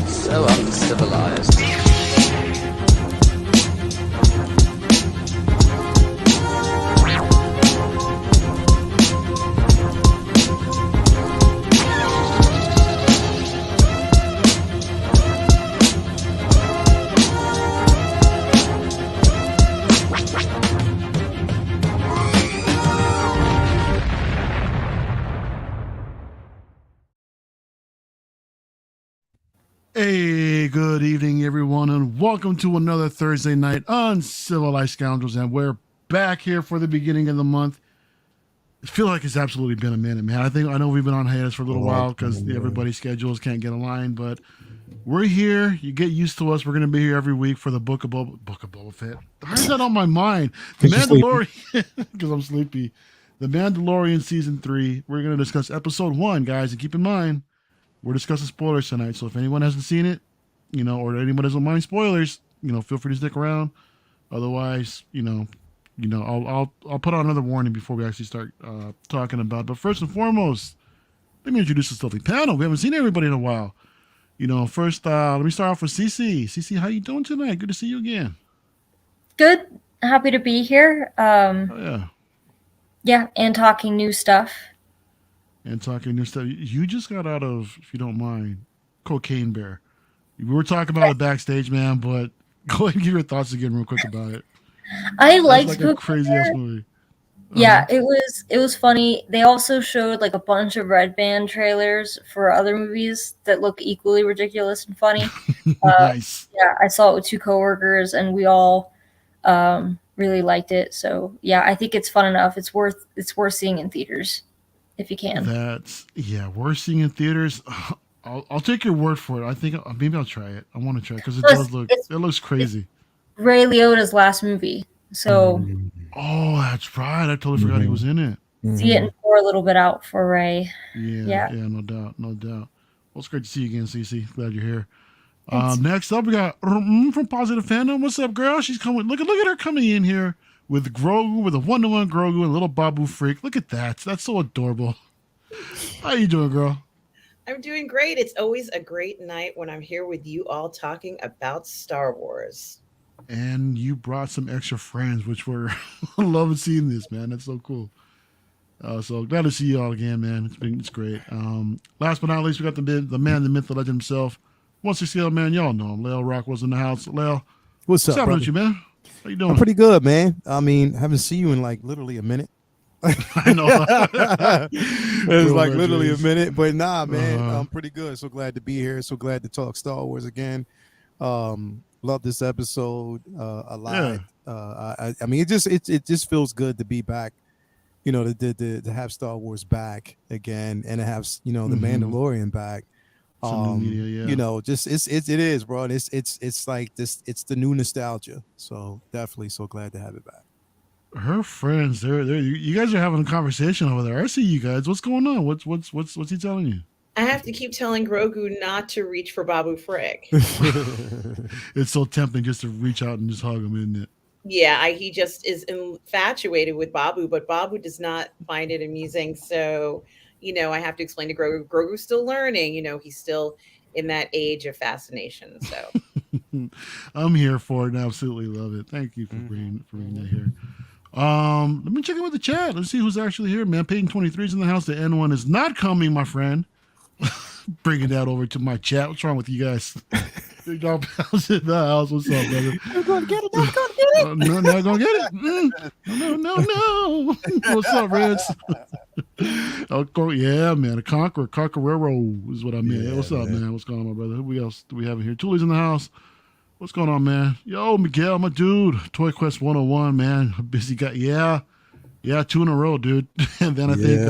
So uncivilized. Hey, good evening, everyone, and welcome to another Thursday night Uncivilized Scoundrels, and we're back here for the beginning of the month. I feel like it's absolutely been a minute, man. I know we've been on hiatus for a little while because everybody's schedules can't get aligned, but we're here. You get used to us. We're going to be here every week for the Book of Boba Fett. How is that on my mind? The Mandalorian, because I'm sleepy. The Mandalorian Season 3. We're going to discuss Episode 1, guys, and keep in mind, we're discussing spoilers tonight, so if anyone hasn't seen it, or anyone doesn't mind spoilers, feel free to stick around. Otherwise, I'll put out another warning before we actually start talking about it. But first and foremost, let me introduce this lovely panel. We haven't seen everybody in a while. First, let me start off with CC. CC, how you doing tonight? Good to see you again. Good. Happy to be here. Yeah. Yeah, and talking new stuff. And talking new stuff. You just got out of, if you don't mind, Cocaine Bear. We were talking about it backstage, man, but go ahead and give your thoughts again real quick about it. I liked like a crazy ass movie. Yeah, it was funny. They also showed like a bunch of Red Band trailers for other movies that look equally ridiculous and funny. Nice. Yeah, I saw it with two coworkers, and we all really liked it. So yeah, I think it's fun enough. It's worth seeing in theaters if you can. We're seeing in theaters. I'll take your word for it. I think maybe I'll try it. I want to try it because it looks crazy. Ray Liotta's last movie. So oh, that's right. I totally forgot he was in it. See it and pour a little bit out for Ray. Yeah, no doubt. Well, it's great to see you again, CC. Glad you're here. Thanks. Next up, we got Rrr Mmmm from Positive Fandom. What's up, girl? She's coming. Look at her coming in here with Grogu, with a 1-to-1 Grogu and a little Babu freak. Look at that. That's so adorable. How you doing, girl? I'm doing great. It's always a great night when I'm here with you all talking about Star Wars. And you brought some extra friends, which we're loving seeing this, man. That's so cool. So glad to see you all again, man. It's great. Last but not least, we got the man, the myth, the legend himself. 160 man, y'all know him. Lel Rock was in the house. Lel, what's up, with you, man? How you doing? I'm pretty good, man. I mean, haven't seen you in like literally a minute. I know. It's like literally a minute, but nah, man, I'm pretty good. So glad to be here. So glad to talk Star Wars again. Love this episode a lot. Yeah. I mean, it just feels good to be back. To have Star Wars back again, and to have the Mandalorian back. Media, yeah. It is, bro. And it's like this. It's the new nostalgia. So definitely, so glad to have it back. Her friends, they're you guys are having a conversation over there. I see you guys. What's going on? What's he telling you? I have to keep telling Grogu not to reach for Babu Frick. It's so tempting just to reach out and just hug him, isn't it? Yeah, he just is infatuated with Babu, but Babu does not find it amusing. So, I have to explain to Grogu. Grogu's still learning. He's still in that age of fascination. So, I'm here for it and absolutely love it. Thank you for bringing that here. Let me check in with the chat. Let's see who's actually here, man. Peyton 23 is in the house. The N1 is not coming, my friend. Bringing that over to my chat. What's wrong with you guys? Big dog pals in the house. What's up, brother? I'm going to get it. I'm going to get it. No, not going to get it. No. What's up, Reds? Yeah, man. A Conqueror is what I meant. Yeah, what's up, man? What's going on, my brother? Who else do we have in here? Tooley's in the house. What's going on, man? Yo, Miguel, my dude. Toy Quest 101, man. A busy guy. Yeah, 2 in a row, dude. And then I think,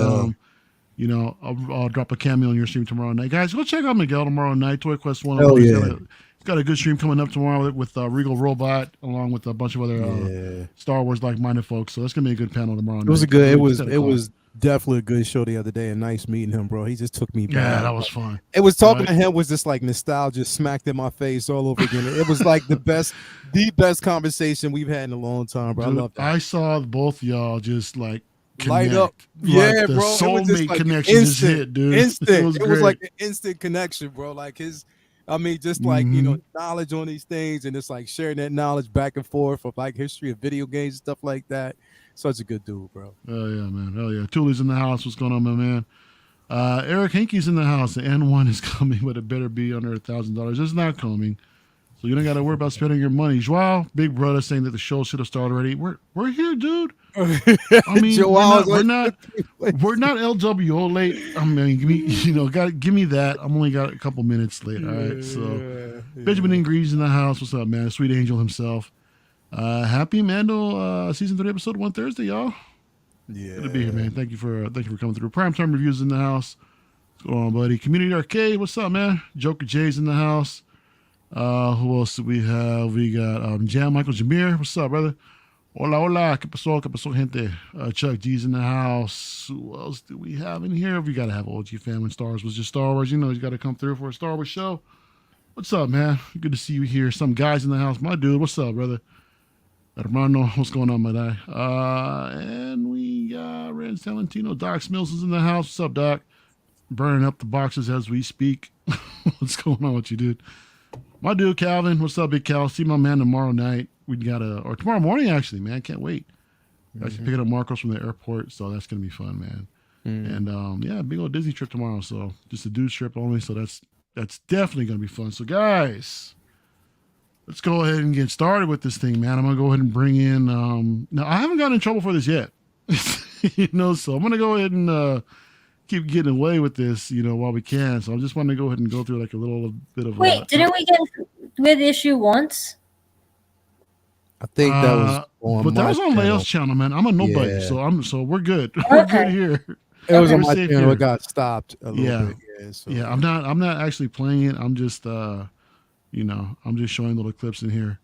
I'll drop a cameo on your stream tomorrow night. Guys, go check out Miguel tomorrow night. Toy Quest 101. He's got a good stream coming up tomorrow with Regal Robot, along with a bunch of other Star Wars like-minded folks. So it's gonna be a good panel tomorrow night. It was definitely a good show the other day, and nice meeting him, bro. He just took me back. Yeah, that was fun. It was talking to him was just like nostalgia smacked in my face all over again. It was like the best conversation we've had in a long time, bro. Dude, I love that. I saw both y'all just like light up. Like Yeah, the bro. It was just soulmate like connection just hit, dude. Instant. It was like an instant connection, bro. Like just like, knowledge on these things, and it's like sharing that knowledge back and forth of like history of video games and stuff like that. Such a good dude, bro. Oh yeah, man. Oh yeah. Tuli's in the house. What's going on, my man? Eric Hankey's in the house. The N1 is coming, but it better be under $1,000. It's not coming. So you don't got to worry about spending your money. Joao, big brother, saying that the show should have started already. We're here, dude. I mean, we're not LWO late. I mean, give me that. I'm only got a couple minutes late. All right. So Benjamin Ingree's in the house. What's up, man? Sweet Angel himself. Happy Mando season 3 episode 1 Thursday, y'all. Yeah. Good to be here, man. Thank you for coming through. Primetime Reviews in the house. What's going on, buddy? Community Arcade. What's up, man? Joker J's in the house. Who else do we have? We got Jam Michael Jameer. What's up, brother? Hola, hola. ¿Qué pasó, gente? Chuck G's in the house. Who else do we have in here? We got to have OG fam when Star Wars was just Star Wars. You got to come through for a Star Wars show. What's up, man? Good to see you here. Some guys in the house. My dude, what's up, brother? Hermano, what's going on, my guy? And we got Rand Salentino. Doc Smills is in the house. What's up, Doc? Burning up the boxes as we speak. What's going on with you, dude? My dude, Calvin. What's up, Big Cal? See my man tomorrow night. We got or tomorrow morning, actually, man. Can't wait. Actually picking up Marcos from the airport, so that's going to be fun, man. And, yeah, big old Disney trip tomorrow. So just a dude trip only, so that's definitely going to be fun. So, guys, let's go ahead and get started with this thing, man. I'm going to go ahead and bring in now, I haven't gotten in trouble for this yet. So I'm going to go ahead and keep getting away with this, while we can. So I just want to go ahead and go through like a little bit of Wait, didn't we get with issue once? I think that was on but that was on channel. Leo's channel, man. I'm a nobody, Yeah. so we're good. We're good here. It was on We're my safe channel. here. It got stopped a little bit. Yeah, I'm not actually playing it. I'm just I'm just showing little clips in here.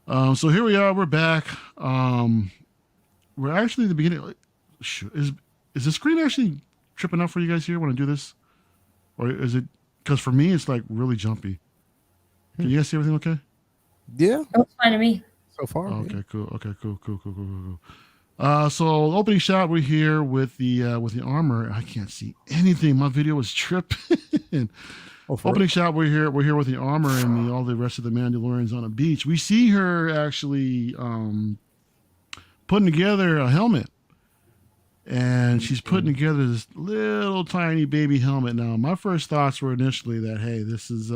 So here we are. We're back. We're actually at the beginning. Is the screen actually tripping out for you guys here when I do this, or is it? Because for me, it's like really jumpy. Can you guys see everything okay? Yeah. That's fine to me. So far. Okay, cool. Okay, cool. So opening shot, we're here with the armor. I can't see anything. My video was tripping. Opening shot, we're here with the armor and all the rest of the Mandalorians on a beach. We see her actually putting together a helmet. And she's putting together this little tiny baby helmet. Now, my first thoughts were initially that, hey, this is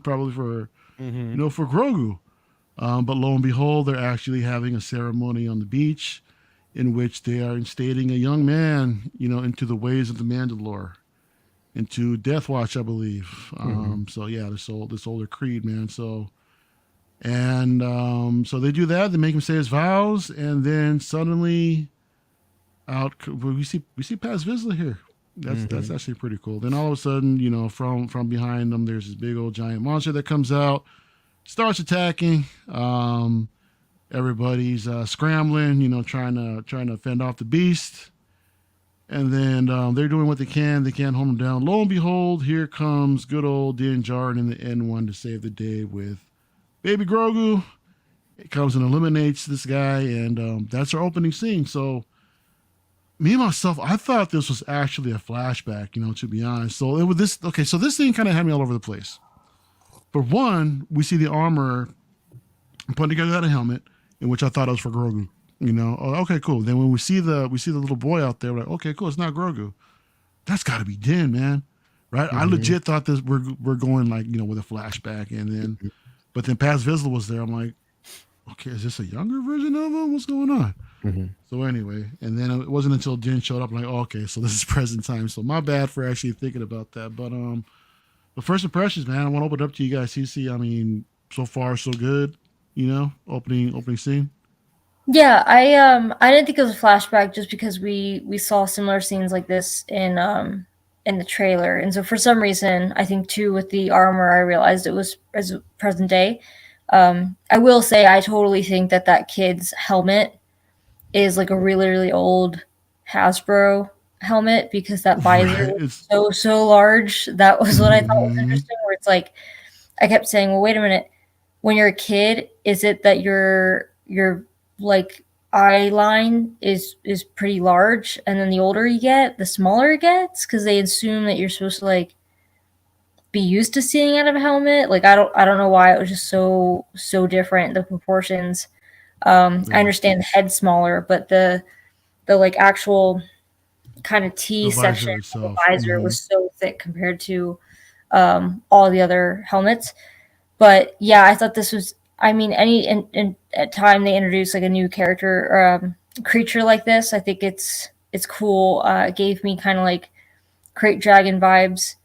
probably for for Grogu. But lo and behold, they're actually having a ceremony on the beach in which they are instating a young man, into the ways of the Mandalore, into Death Watch, I believe. So yeah, this older creed, man. So so they do that. They make him say his vows, and then suddenly we see Paz Vizsla here. That's actually pretty cool. Then all of a sudden, from behind them, there's this big old giant monster that comes out, starts attacking. Everybody's scrambling, trying to fend off the beast. And then they're doing what they can. They can't hold him down. Lo and behold, here comes good old Din Djarin in the N1 to save the day with Baby Grogu. It comes and eliminates this guy, and that's our opening scene. So me myself, I thought this was actually a flashback, to be honest. So it was this. Okay, so this thing kind of had me all over the place. For one, we see the armor putting together that helmet, in which I thought it was for Grogu. Oh, okay, cool. Then when we see the little boy out there, we're like, okay, cool. It's not Grogu. That's got to be Din, man, right? I legit thought this we're going like with a flashback, and then, but then Paz Vizsla was there. I'm like, okay, is this a younger version of him? What's going on? So anyway, and then it wasn't until Din showed up, I'm like, oh, okay, so this is present time. So my bad for actually thinking about that. But first impressions, man, I want to open it up to you guys. CC, I mean, so far so good. Opening scene. Yeah, I didn't think it was a flashback just because we saw similar scenes like this in the trailer, and so for some reason, I think too with the armor, I realized it was as present day. I will say I totally think that kid's helmet is like a really, really old Hasbro helmet because that visor is so large. That was what I thought was interesting, where it's like I kept saying, well, wait a minute, when you're a kid, is it that you're like eye line is pretty large, and then the older you get, the smaller it gets, because they assume that you're supposed to like be used to seeing out of a helmet. Like I don't know why it was just so different, the proportions. I understand the head smaller, but the like actual kind of T section of the visor was so thick compared to all the other helmets. But yeah, I thought this was, I mean, in at time they introduce like a new character or creature like this, I think it's cool. It gave me kind of like Crate Dragon vibes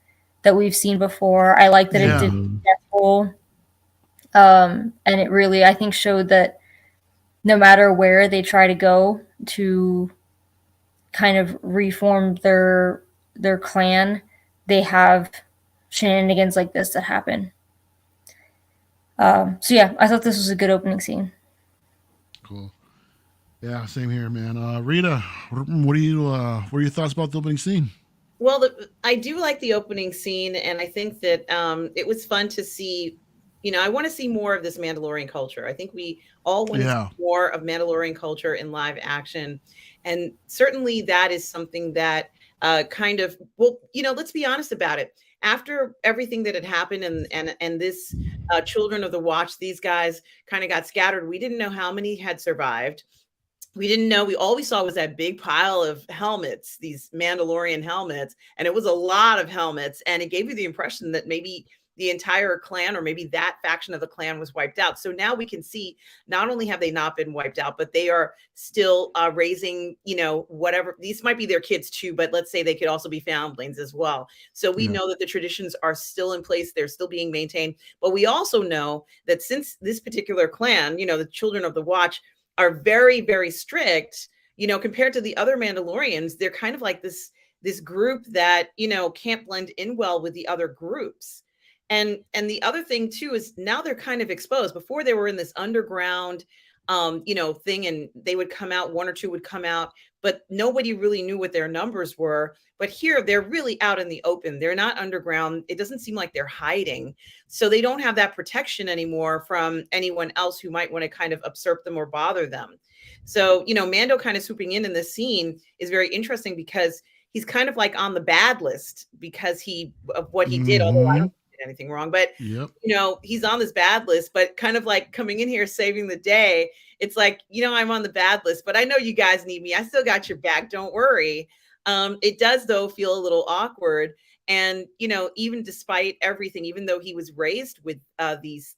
that we've seen before. I like that it did Death Roll. And it really, I think, showed that no matter where they try to go to kind of reform their clan, they have shenanigans like this that happen. So yeah, I thought this was a good opening scene. Cool. Yeah, same here, man. Rita, what are your thoughts about the opening scene? Well, I do like the opening scene, and I think that it was fun to see. You know, I want to see more of this Mandalorian culture. I think we all want to see more of Mandalorian culture in live action, and certainly that is something that kind of, well, you know, let's be honest about it. After everything that had happened and this Children of the Watch, these guys kind of got scattered. We didn't know how many had survived. We didn't know. All we saw was that big pile of helmets, these Mandalorian helmets, and it was a lot of helmets. And it gave you the impression that maybe the entire clan or maybe that faction of the clan was wiped out. So now we can see not only have they not been wiped out, but they are still raising, you know, whatever. These might be their kids too, but let's say they could also be foundlings as well. So we know that the traditions are still in place. They're still being maintained. But we also know that since this particular clan, you know, the Children of the Watch, are very, very strict, you know, compared to the other Mandalorians. They're kind of like this group that, you know, can't blend in well with the other groups. And the other thing too is now they're kind of exposed. Before they were in this underground, you know, thing, and they would come out, one or two would come out, but nobody really knew what their numbers were. But here they're really out in the open. They're not underground. It doesn't seem like they're hiding. So they don't have that protection anymore from anyone else who might want to kind of usurp them or bother them. So, you know, Mando kind of swooping in this scene is very interesting because he's kind of like on the bad list because of what he did, although I don't think he did anything wrong. But, you know, he's on this bad list, but kind of like coming in here, saving the day. It's like, you know, I'm on the bad list, but I know you guys need me. I still got your back. Don't worry. It does, though, feel a little awkward. And, you know, even despite everything, even though he was raised with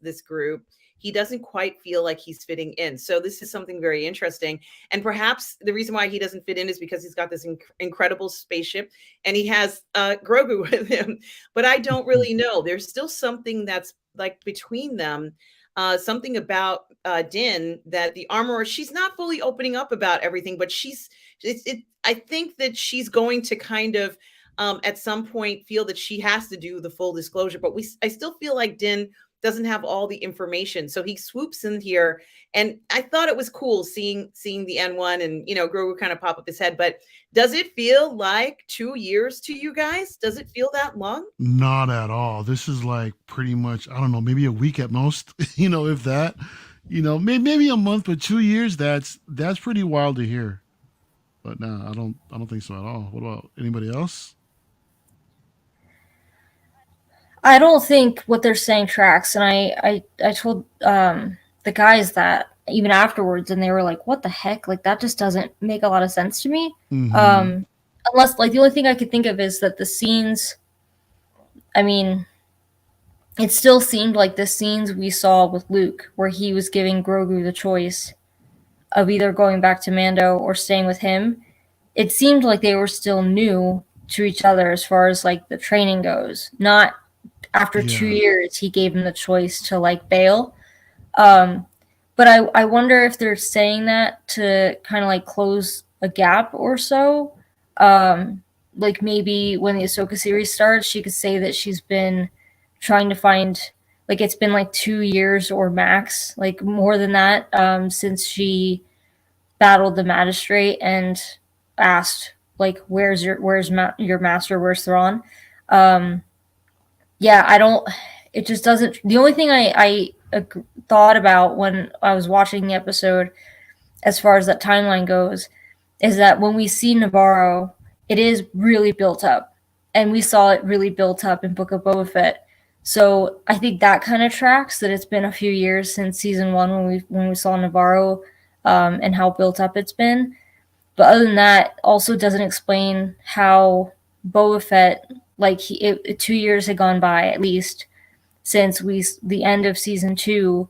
this group, he doesn't quite feel like he's fitting in. So this is something very interesting. And perhaps the reason why he doesn't fit in is because he's got this incredible spaceship and he has Grogu with him. But I don't really know. There's still something that's like between them. Something about Din that the armorer, she's not fully opening up about everything, but I think that she's going to kind of at some point feel that she has to do the full disclosure, but I still feel like Din doesn't have all the information. So he swoops in here, and I thought it was cool seeing the N1 and, you know, Grogu kind of pop up his head. But does it feel like 2 years to you guys? Does it feel that long? Not at all. This is like pretty much, I don't know, maybe a week at most, you know, if that, you know, maybe a month, but 2 years, that's pretty wild to hear. But no, I don't think so at all. What about anybody else? I don't think what they're saying tracks, and I told the guys that even afterwards, and they were like, "What the heck? Like that just doesn't make a lot of sense to me." Unless, like, the only thing I could think of is that the scenes. I mean, it still seemed like the scenes we saw with Luke, where he was giving Grogu the choice of either going back to Mando or staying with him. It seemed like they were still new to each other as far as like the training goes, not after 2 years, he gave him the choice to like bail. But I wonder if they're saying that to kind of like close a gap or so. Like maybe when the Ahsoka series starts, she could say that she's been trying to find, like it's been like 2 years or max, like more than that, since she battled the magistrate and asked like, where's your master, where's Thrawn? Yeah, it just doesn't, the only thing I thought about when I was watching the episode, as far as that timeline goes, is that when we see Navarro, it is really built up, and we saw it really built up in Book of Boba Fett. So I think that kind of tracks that it's been a few years since season 1 when we saw Navarro, and how built up it's been. But other than that, also doesn't explain how Boba Fett, like 2 years had gone by at least since the end of season 2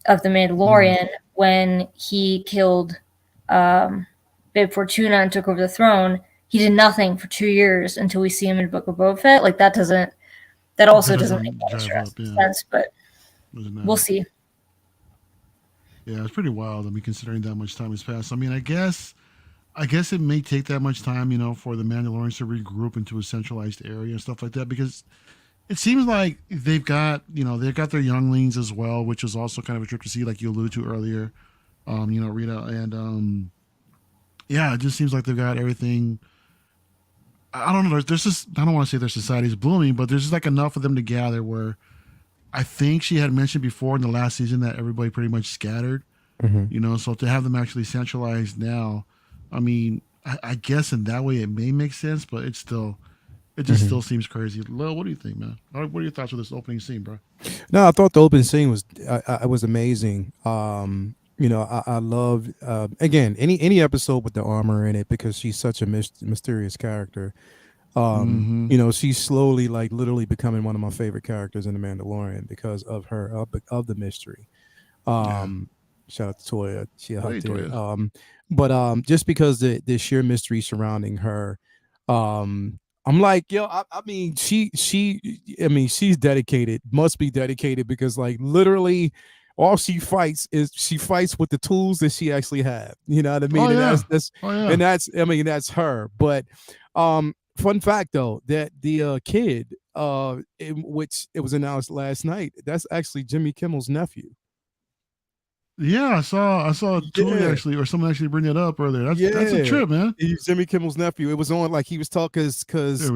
of The Mandalorian, when he killed Bib Fortuna and took over the throne. He did nothing for 2 years until we see him in Book of Boba Fett. Like that also doesn't make sense, but we'll see. Yeah, it's pretty wild. I mean, considering that much time has passed. I mean, I guess it may take that much time, you know, for the Mandalorians to regroup into a centralized area and stuff like that, because it seems like they've got their younglings as well, which is also kind of a trip to see, like you alluded to earlier, you know, Rita, and yeah, it just seems like they've got everything. I don't know. There's just, I don't want to say their society's blooming, but there's just like enough of them to gather where I think she had mentioned before in the last season that everybody pretty much scattered, you know, so to have them actually centralized now, I mean, I guess in that way it may make sense, but it just still seems crazy. Lil, what do you think, man? What are your thoughts with this opening scene, bro? No, I thought the opening scene was amazing. You know, I love again any episode with the armor in it, because she's such a mysterious character. You know, she's slowly, like, literally becoming one of my favorite characters in The Mandalorian because of her of the mystery. Shout out to Toya. She out there. But just because the sheer mystery surrounding her, I'm like, yo, I mean, she's dedicated, must be dedicated, because, like, literally all she fights with the tools that she actually had. You know what I mean? And that's her. But fun fact though, that the kid, in which it was announced last night, that's actually Jimmy Kimmel's nephew. Yeah, I saw Tui actually, or someone actually bring it up earlier. That's a trip, man. He's Jimmy Kimmel's nephew. It was on, like, he was talking because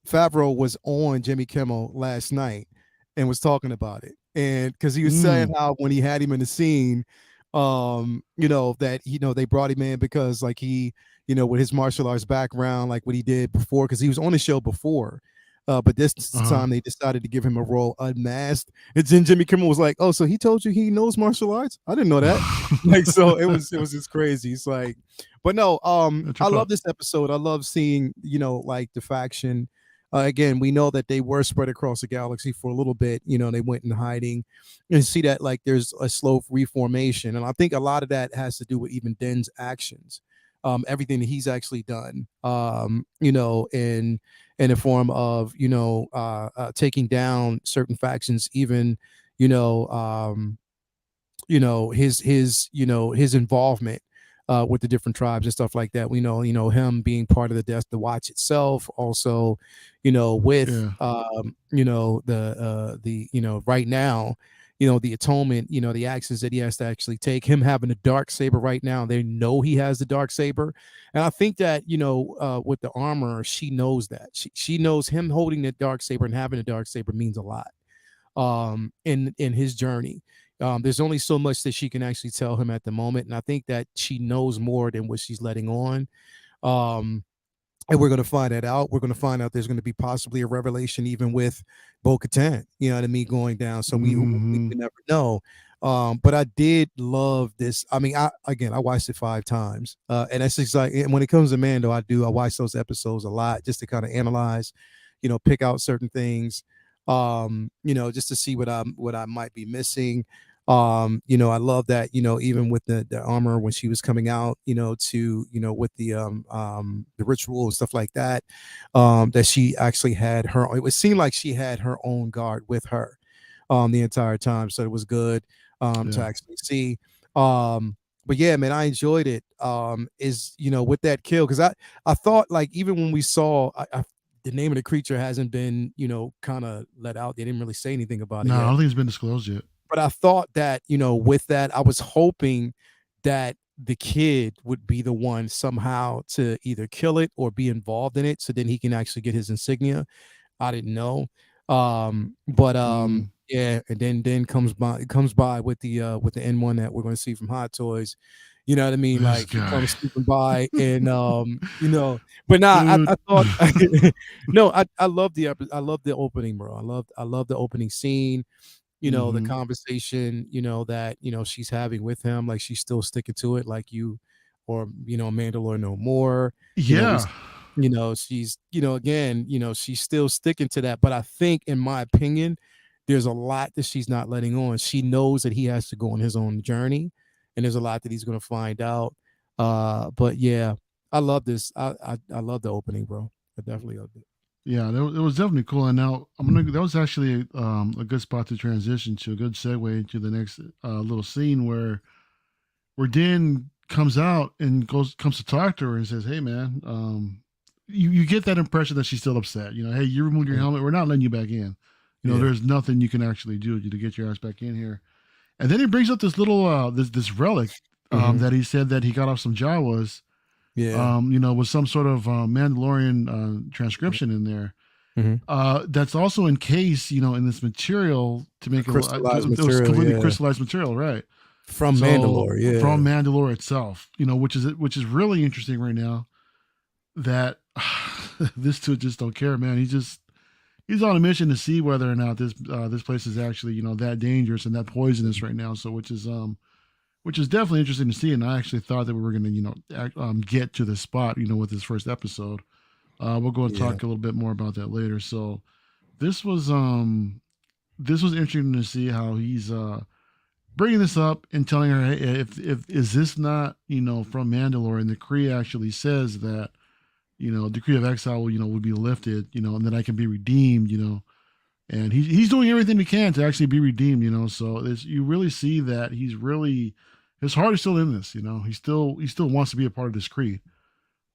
Favreau was on Jimmy Kimmel last night and was talking about it, and because he was saying how when he had him in the scene, you know, that, you know, they brought him in because, like, he, you know, with his martial arts background, like what he did before, because he was on the show before. But this time they decided to give him a role unmasked. And then Jimmy Kimmel was like, "Oh, so he told you he knows martial arts? I didn't know that." Like, so it was just crazy. It's like, but no, I love this episode. I love seeing, you know, like, the faction. Again, we know that they were spread across the galaxy for a little bit. You know, they went in hiding, and see that, like, there's a slow reformation, and I think a lot of that has to do with even Den's actions. Everything that he's actually done, you know, in the form of, you know, taking down certain factions, even, you know, his involvement with the different tribes and stuff like that. We know, you know, him being part of the Watch itself, also, you know, with you know, the you know, right now, you know, the atonement, you know, the actions that he has to actually take, him having a dark saber right now. They know he has the dark saber. And I think that, you know, with the armor, she knows that. She knows him holding the dark saber and having a dark saber means a lot in his journey. There's only so much that she can actually tell him at the moment. And I think that she knows more than what she's letting on. And we're going to find that out. We're going to find out there's going to be possibly a revelation even with Bo-Katan, you know what I mean, going down. So we never know. But I did love this. I mean, I watched it 5 times. And that's just like, and when it comes to Mando, I watch those episodes a lot just to kind of analyze, you know, pick out certain things, you know, just to see what I might be missing. You know, I love that, you know, even with the armor when she was coming out, you know, to, you know, with the ritual and stuff like that, that she actually had her, it would seem like she had her own guard with her the entire time. So it was good to actually see. But yeah, man, I enjoyed it. Is, you know, with that kill, because I thought, like, even when we saw the name of the creature hasn't been, you know, kind of let out. They didn't really say anything about it yet. No, I don't think it's been disclosed yet. But I thought that, you know, with that, I was hoping that the kid would be the one somehow to either kill it or be involved in it, so then he can actually get his insignia. I didn't know. But Yeah, and then comes by with the N1 that we're going to see from Hot Toys. You know what I mean? This Like he guy. comes swooping by, and but nah, Dude. I thought no, I love I love the opening, bro. I love the opening scene. The conversation, that she's having with him, like she's still sticking to it, like Mandalore no more. Yeah. She's again, she's still sticking to that. But I think, in my opinion, there's a lot that she's not letting on. She knows that he has to go on his own journey, and there's a lot that he's going to find out. But yeah, I love this. I love the opening, bro. I definitely loved it. Yeah, it was definitely cool. And now that was actually a good spot to transition to, a good segue into the next little scene where Din comes out and comes to talk to her and says, "Hey, man, you get that impression that she's still upset. Hey, you removed your helmet. We're not letting you back in. There's nothing you can actually do to get your ass back in here." And then he brings up this little this relic that he said that he got off some Jawas. Yeah. With some sort of Mandalorian transcription in there. That's also encased, in this material to make it was completely crystallized material, right? From Mandalore, yeah. From Mandalore itself, which is really interesting right now. That this two just don't care, man. He's on a mission to see whether or not this place is actually that dangerous and that poisonous right now. So which is definitely interesting to see. And I actually thought that we were going to get to this spot with this first episode. We'll go and talk a little bit more about that later. So this was interesting to see how he's bringing this up and telling her, hey, if is this not from Mandalore, and the Kree actually says that decree of exile would be lifted, and that I can be redeemed, and he's doing everything he can to actually be redeemed, so you really see that his heart is still in this, he still wants to be a part of this Kree,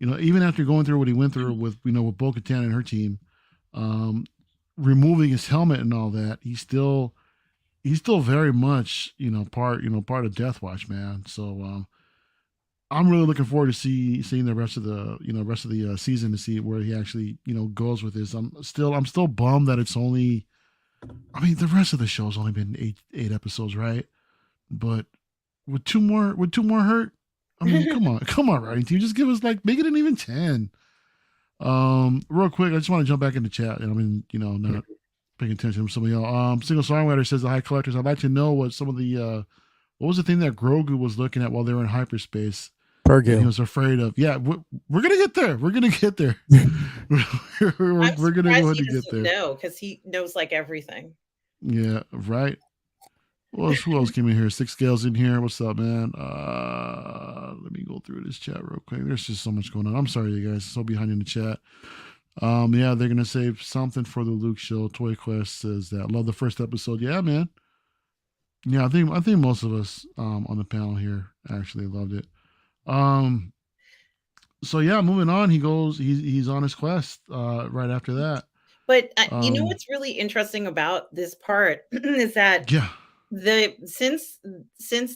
even after going through what he went through with with Bo-Katan and her team, removing his helmet and all that, he's still very much part of Death Watch, man. So I'm really looking forward to seeing the rest of the season, to see where he actually goes with this. I'm still bummed that it's only, the rest of the show's only been eight episodes, right? But with two more hurt, come on, writing team, just give us make it an even 10. Real quick, I just want to jump back into chat, and not paying attention to some of y'all. Single Songwriter says, the High Collectors, I'd like to know what some of the what was the thing that Grogu was looking at while they were in hyperspace? Pergil. He was afraid of. Yeah, we're gonna get there. We're gonna get there. we're gonna go ahead and get there. No, because he knows everything. Yeah, right. Who else came in here? Six Scales in here. What's up, man? Let me go through this chat real quick. There's just so much going on. I'm sorry, you guys. So behind in the chat. Yeah, they're gonna save something for the Luke show. Toy Quest says that. Love the first episode. Yeah, man. Yeah, I think most of us on the panel here actually loved it. So yeah, moving on. He's on his quest right after that. But what's really interesting about this part is that since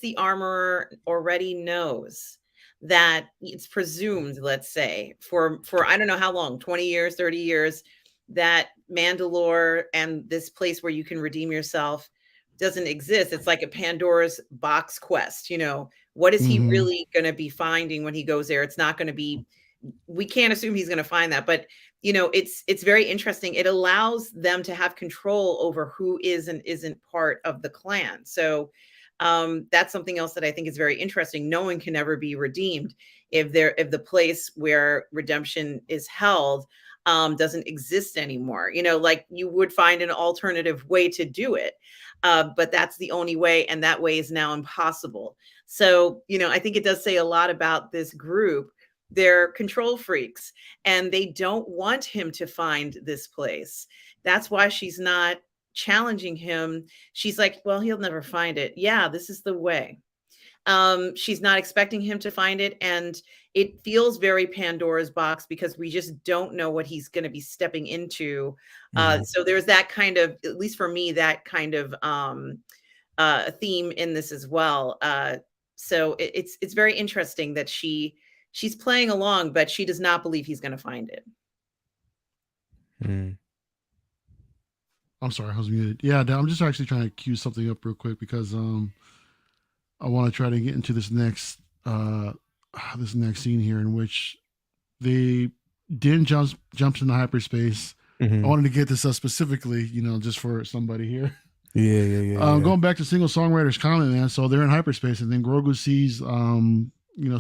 the armorer already knows that it's presumed, let's say, for I don't know how long, 20 years, 30 years, that Mandalore and this place where you can redeem yourself doesn't exist. It's like a Pandora's box quest. What is he really going to be finding when he goes there? It's not going to be, we can't assume he's going to find that, but it's very interesting. It allows them to have control over who is and isn't part of the clan. So that's something else that I think is very interesting. No one can ever be redeemed if the place where redemption is held doesn't exist anymore. Like you would find an alternative way to do it. But that's the only way, and that way is now impossible. So, I think it does say a lot about this group. They're control freaks, and they don't want him to find this place. That's why she's not challenging him. She's like, well, he'll never find it. Yeah, this is the way. She's not expecting him to find it, and it feels very Pandora's box because we just don't know what he's going to be stepping into. So there's that kind of, at least for me, that kind of theme in this as well. So it's very interesting that she's playing along, but she does not believe he's going to find it. I'm sorry, I was muted. Yeah, I'm just actually trying to cue something up real quick because I want to try to get into this next scene here in which they Din jumps into hyperspace. I wanted to get this up specifically, just for somebody here. Yeah. Going back to single songwriter's comment, man. So they're in hyperspace, and then Grogu sees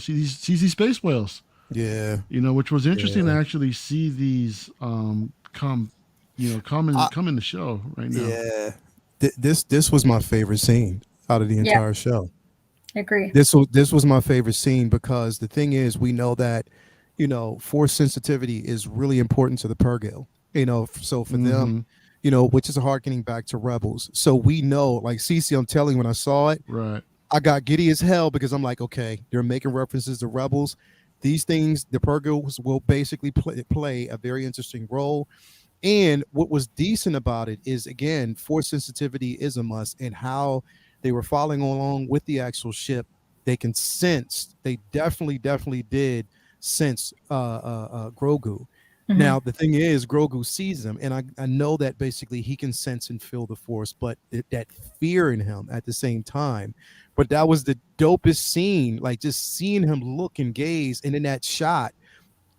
sees these space whales. Yeah. Which was interesting to actually see these come in the show right now. Yeah. This was my favorite scene out of the entire show. I agree. This was my favorite scene because the thing is, we know that, force sensitivity is really important to the Purrgil. So for them, which is harkening back to Rebels. So we know, like CC, I'm telling you, when I saw it, right, I got giddy as hell because I'm like, okay, they're making references to Rebels. These things, the Purrgils will basically play a very interesting role. And what was decent about it is, again, force sensitivity is a must, and how they were following along with the actual ship. They can sense, they definitely did sense Grogu. Now, the thing is, Grogu sees them, and I know that basically he can sense and feel the force, but that fear in him at the same time. But that was the dopest scene, like just seeing him look and gaze. And in that shot,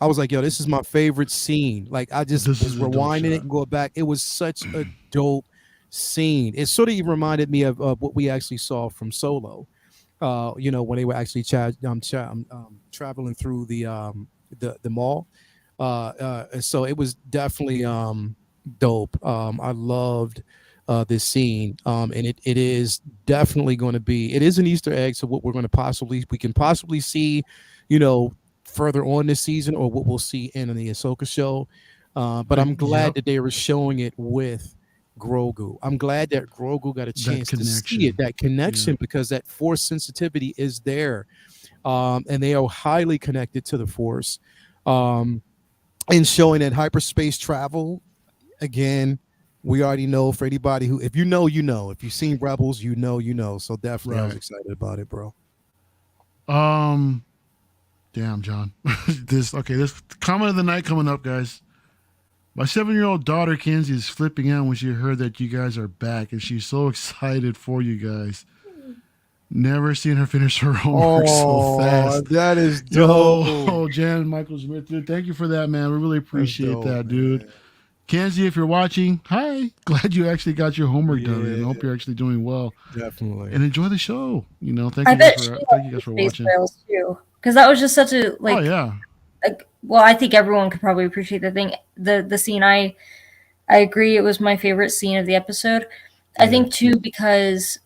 I was like, yo, this is my favorite scene. Like, I just was rewinding it and going back. It was such a dope scene. It sort of reminded me of what we actually saw from Solo, when they were actually traveling through the mall. So it was definitely dope. I loved this scene, and it is definitely going to be. It is an Easter egg, so what we can possibly see, further on this season, or what we'll see in the Ahsoka show. But I'm glad that they were showing it with Grogu. I'm glad that Grogu got a chance to see it, that connection, because that force sensitivity is there, and they are highly connected to the force. And showing that hyperspace travel, again, we already know, for anybody who, if you know, if you've seen Rebels, So definitely, I was excited about it, bro. Damn, John. This comment of the night coming up, guys. My 7-year-old daughter Kenzie is flipping out when she heard that you guys are back, and she's so excited for you guys. Never seen her finish her homework so fast. That is dope. Oh, Jan Michael Smith, dude. Thank you for that, man. We really appreciate that, dude. Man. Kenzie, if you're watching, hi. Glad you actually got your homework done, and I hope you're actually doing well. Definitely. And enjoy the show. Thank you guys for watching. Because that was just such a oh yeah. Well, I think everyone could probably appreciate the scene. I agree, it was my favorite scene of the episode. I think too because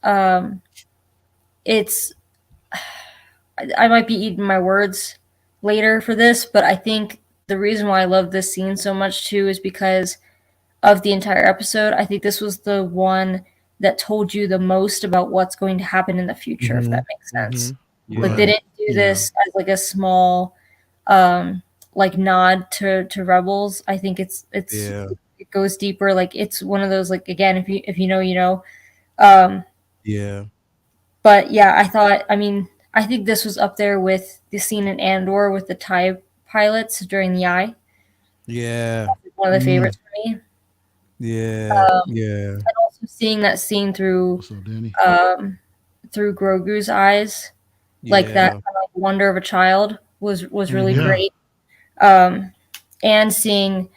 it's, I might be eating my words later for this, but I think the reason why I love this scene so much too is because of the entire episode. I think this was the one that told you the most about what's going to happen in the future, if that makes sense. Like they didn't do this as like a small nod to Rebels. I think it goes deeper. Like it's one of those, like, again, if you know, you know. But yeah, I think this was up there with the scene in Andor with the TIE pilots during the Eye. Yeah. One of the favorites for me. And also seeing that scene through Grogu's eyes, like that kind of wonder of a child was really great. And seeing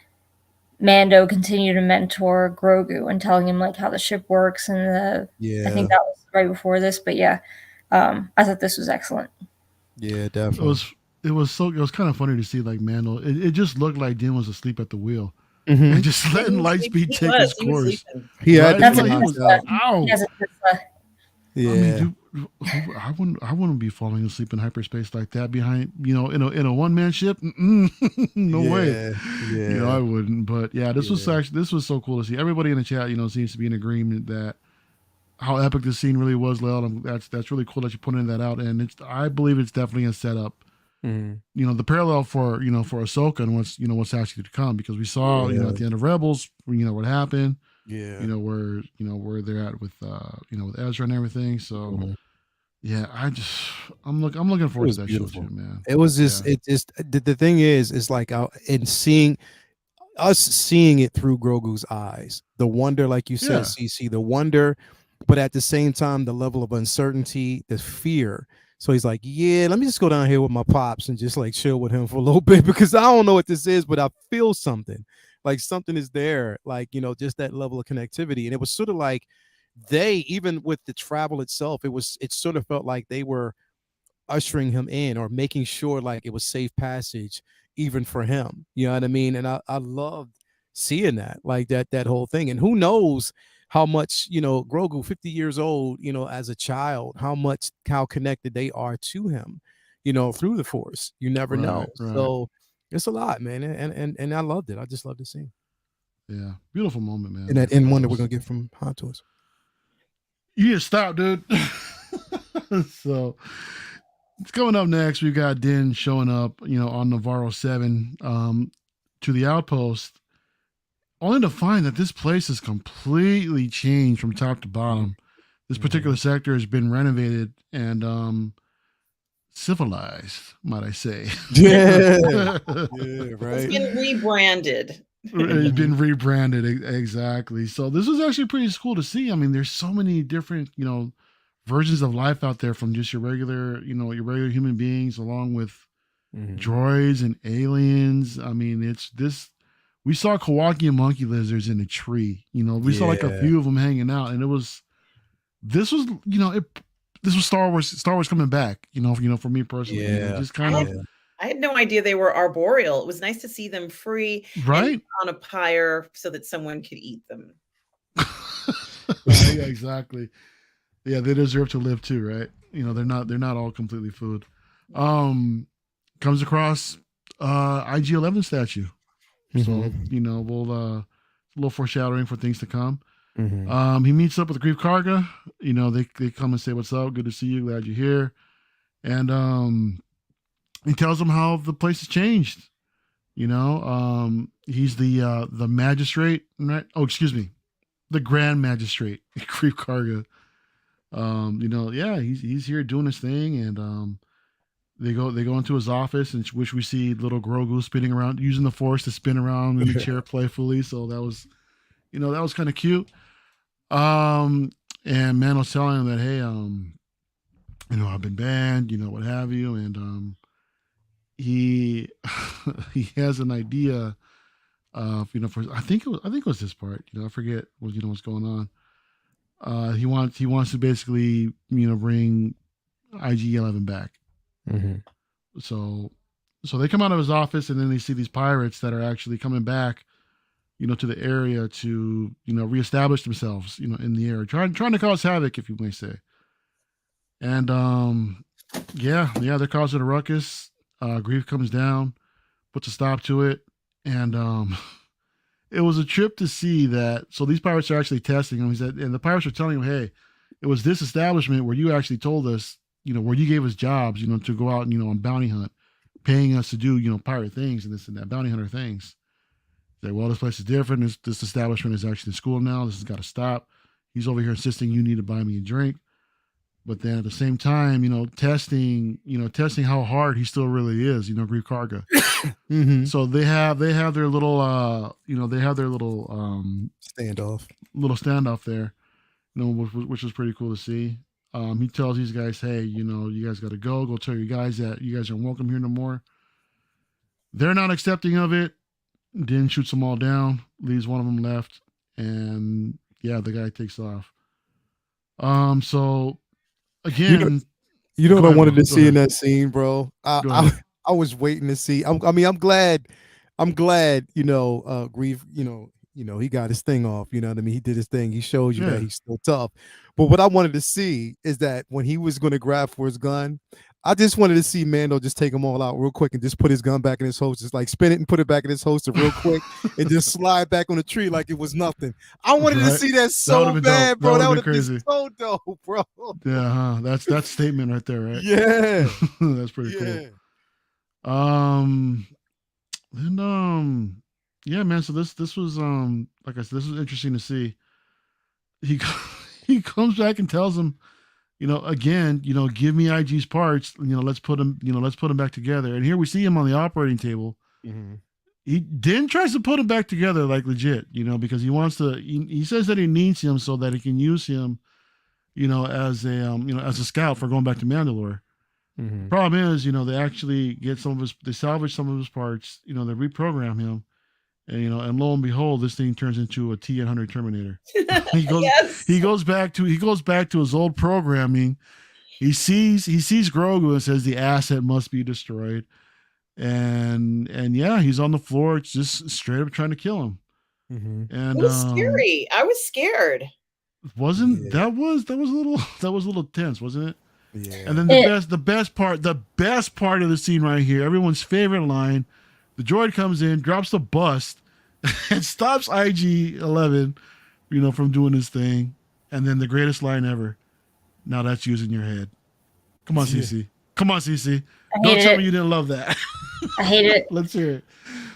Mando continue to mentor Grogu and telling him like how the ship works, and I think that was right before this, but I thought this was excellent. Yeah, definitely. It was kind of funny to see like Mando. It just looked like Din was asleep at the wheel and just letting Lightspeed take his course. He had ow. Yeah. I mean, dude, I wouldn't be falling asleep in hyperspace like that behind, in a one-man ship. No way. Yeah. I wouldn't. But yeah, this was so cool to see. Everybody in the chat, seems to be in agreement that how epic this scene really was, Lel. That's really cool that you pointed that out. And I believe it's definitely a setup. The parallel for Ahsoka and what's actually to come, because we saw at the end of Rebels, what happened. Where they're at with with Ezra and everything. So I'm looking forward to that show too, man. It was just the thing is like in seeing us seeing it through Grogu's eyes, the wonder, like you said, CC, the wonder, but at the same time, the level of uncertainty, the fear. So he's like, yeah, let me just go down here with my pops and just like chill with him for a little bit, because I don't know what this is, but I feel something, like something is there, like, you know, just that level of connectivity. And it was sort of like even with the travel itself, it sort of felt like they were ushering him in or making sure like it was safe passage even for him. You know what I mean? And I loved seeing that, like that whole thing. And who knows how much, you know, Grogu, 50 years old, you know, as a child, how connected they are to him, you know, through the Force. You never know. Right. So it's a lot, man. And I loved it. I just loved to see. Yeah. Beautiful moment, man. And that end one that we're going to get from Hot Toys. Yeah, stop, dude. So it's coming up next. We've got Din showing up, you know, on Navarro 7 to the outpost, only to find that this place is completely changed from top to bottom. This particular sector has been renovated and civilized, might I say. Yeah. Yeah, right. It's been rebranded. It's been rebranded, exactly. So this was actually pretty cool to see. I mean, there's so many different, you know, versions of life out there, from just your regular, you know, your regular human beings, along with droids and aliens. I mean, it's this. We saw Kawaki and monkey lizards in a tree. You know, we saw like a few of them hanging out, and this was, you know, this was Star Wars coming back. You know, for me personally, you know, just kind of. I had no idea they were arboreal. It was nice to see them free, right, on a pyre, so that someone could eat them. Yeah, exactly. Yeah, they deserve to live too, right? You know, they're not all completely food. Comes across IG-11 statue. So, you know, we'll a little foreshadowing for things to come. He meets up with Grief Karga. You know, they come and say, "What's up? Good to see you. Glad you're here." And he tells them how the place has changed. You know, he's the magistrate, right? Oh, excuse me, the Grand Magistrate, Grief Karga. You know, yeah, he's here doing his thing, and they go into his office, in which we see little Grogu spinning around, using the Force to spin around in the chair playfully. So that was, you know, that was kind of cute. And Mando's telling him that, hey, you know, I've been banned, you know, what have you, and he he has an idea of, you know, I think it was this part, you know, I forget what, you know, what's going on. He wants to basically, you know, bring IG-11 back. So they come out of his office, and then they see these pirates that are actually coming back, you know, to the area to, you know, reestablish themselves, you know, in the area, trying to cause havoc, if you may say. And yeah, they're causing a ruckus. Grief comes down, puts a stop to it, and it was a trip to see that. So these pirates are actually testing him. He said, and the pirates are telling him, hey, it was this establishment where you actually told us, you know, where you gave us jobs, you know, to go out and, you know, on bounty hunt, paying us to do, you know, pirate things and this and that, bounty hunter things. Say, well, this place is different. This establishment is actually a school now. This has got to stop. He's over here insisting you need to buy me a drink. But then at the same time, you know, testing how hard he still really is, you know, Grief Karga. So they have their little, you know, standoff there, you know, which was pretty cool to see. He tells these guys, hey, you know, you guys got to go tell your guys that you guys aren't welcome here no more. They're not accepting of it. Din shoots them all down, leaves one of them left, and yeah, the guy takes off. So again, you know what I wanted to see in that scene, bro? I was waiting to see. I mean, I'm glad, you know, Grief, you know, he got his thing off, you know what I mean? He did his thing. He showed you that he's still tough. But what I wanted to see is that when he was going to grab for his gun, I just wanted to see Mando just take them all out real quick and just put his gun back in his holster, just like spin it and put it back in his holster real quick and just slide back on the tree like it was nothing. I wanted to see that so bad, bro. That would have been so dope, bro. Yeah, that's statement right there, right? Yeah. That's pretty cool. And yeah, man. So this was like I said, this was interesting to see. He comes back and tells him, you know, again, you know, give me IG's parts. You know, let's put them back together. And here we see him on the operating table. he then tries to put him back together like legit, because he wants to. He says that he needs him so that he can use him, as a scout for going back to Mandalore. Mm-hmm. Problem is, they actually get they salvage some of his parts, they reprogram him, and lo and behold, this thing turns into a T-800 Terminator. He goes back to his old programming. He sees Grogu and says the asset must be destroyed. And yeah, he's on the floor, just straight up trying to kill him. Mm-hmm. And it was scary. I was scared. That was a little tense, wasn't it? Yeah. And then the best part of the scene right here, everyone's favorite line, the droid comes in, drops the bust, and stops IG-11, from doing his thing. And then the greatest line ever. Now that's using your head. Come on, CC. Come on, CC. Don't tell me you didn't love that. I hate it. Let's hear it.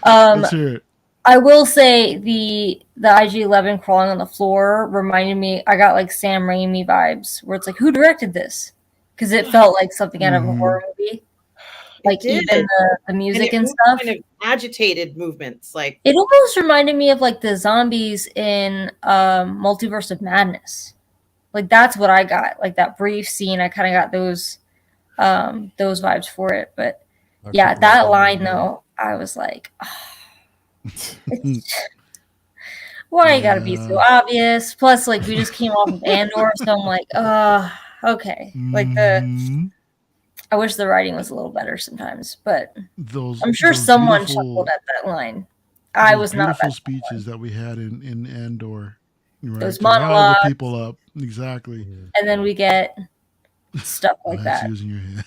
Let's hear it. I will say the IG-11 crawling on the floor reminded me. I got like Sam Raimi vibes, where it's like, who directed this? Because it felt like something out of a horror movie. Like even the music and stuff. Kind of agitated movements. Like it almost reminded me of like the zombies in Multiverse of Madness. Like that's what I got. Like that brief scene, I kind of got those vibes for it. But yeah, that line though, I was like, oh, why you gotta be so obvious? Plus, like we just came off of Andor, so I'm like, okay. Like I wish the writing was a little better sometimes, but I'm sure someone chuckled at that line. I was not. Beautiful speeches that we had in Andor. Right? Those monologues. The people up. Exactly. And then we get stuff like that. Using your head.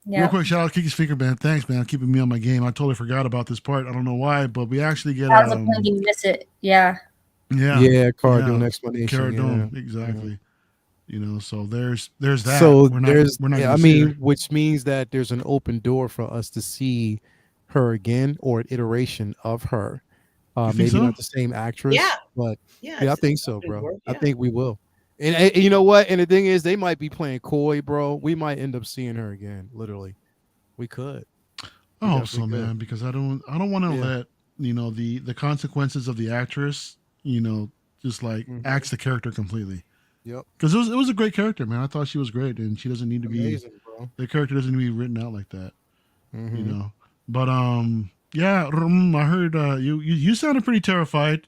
Yeah. Real quick, shout out Kiki's Finger Band. Thanks, man. Keeping me on my game. I totally forgot about this part. I don't know why, but we actually get. That was a point you miss it. Yeah. Yeah. Cara Dune explanation. Cara Dune, exactly. So there's that. So we're not which means that there's an open door for us to see her again, or an iteration of her. Maybe so? not the same actress, but I think so, bro. Door, I think we will. And you know what? And the thing is, they might be playing coy, bro. We might end up seeing her again. Literally, we could. I hope so, man. Because I don't want to let the consequences of the actress, just like axe the character completely. Yep. Because it was a great character, man. I thought she was great, and she doesn't need to Amazing, be. Bro. The character doesn't need to be written out like that. But yeah, I heard you sounded pretty terrified.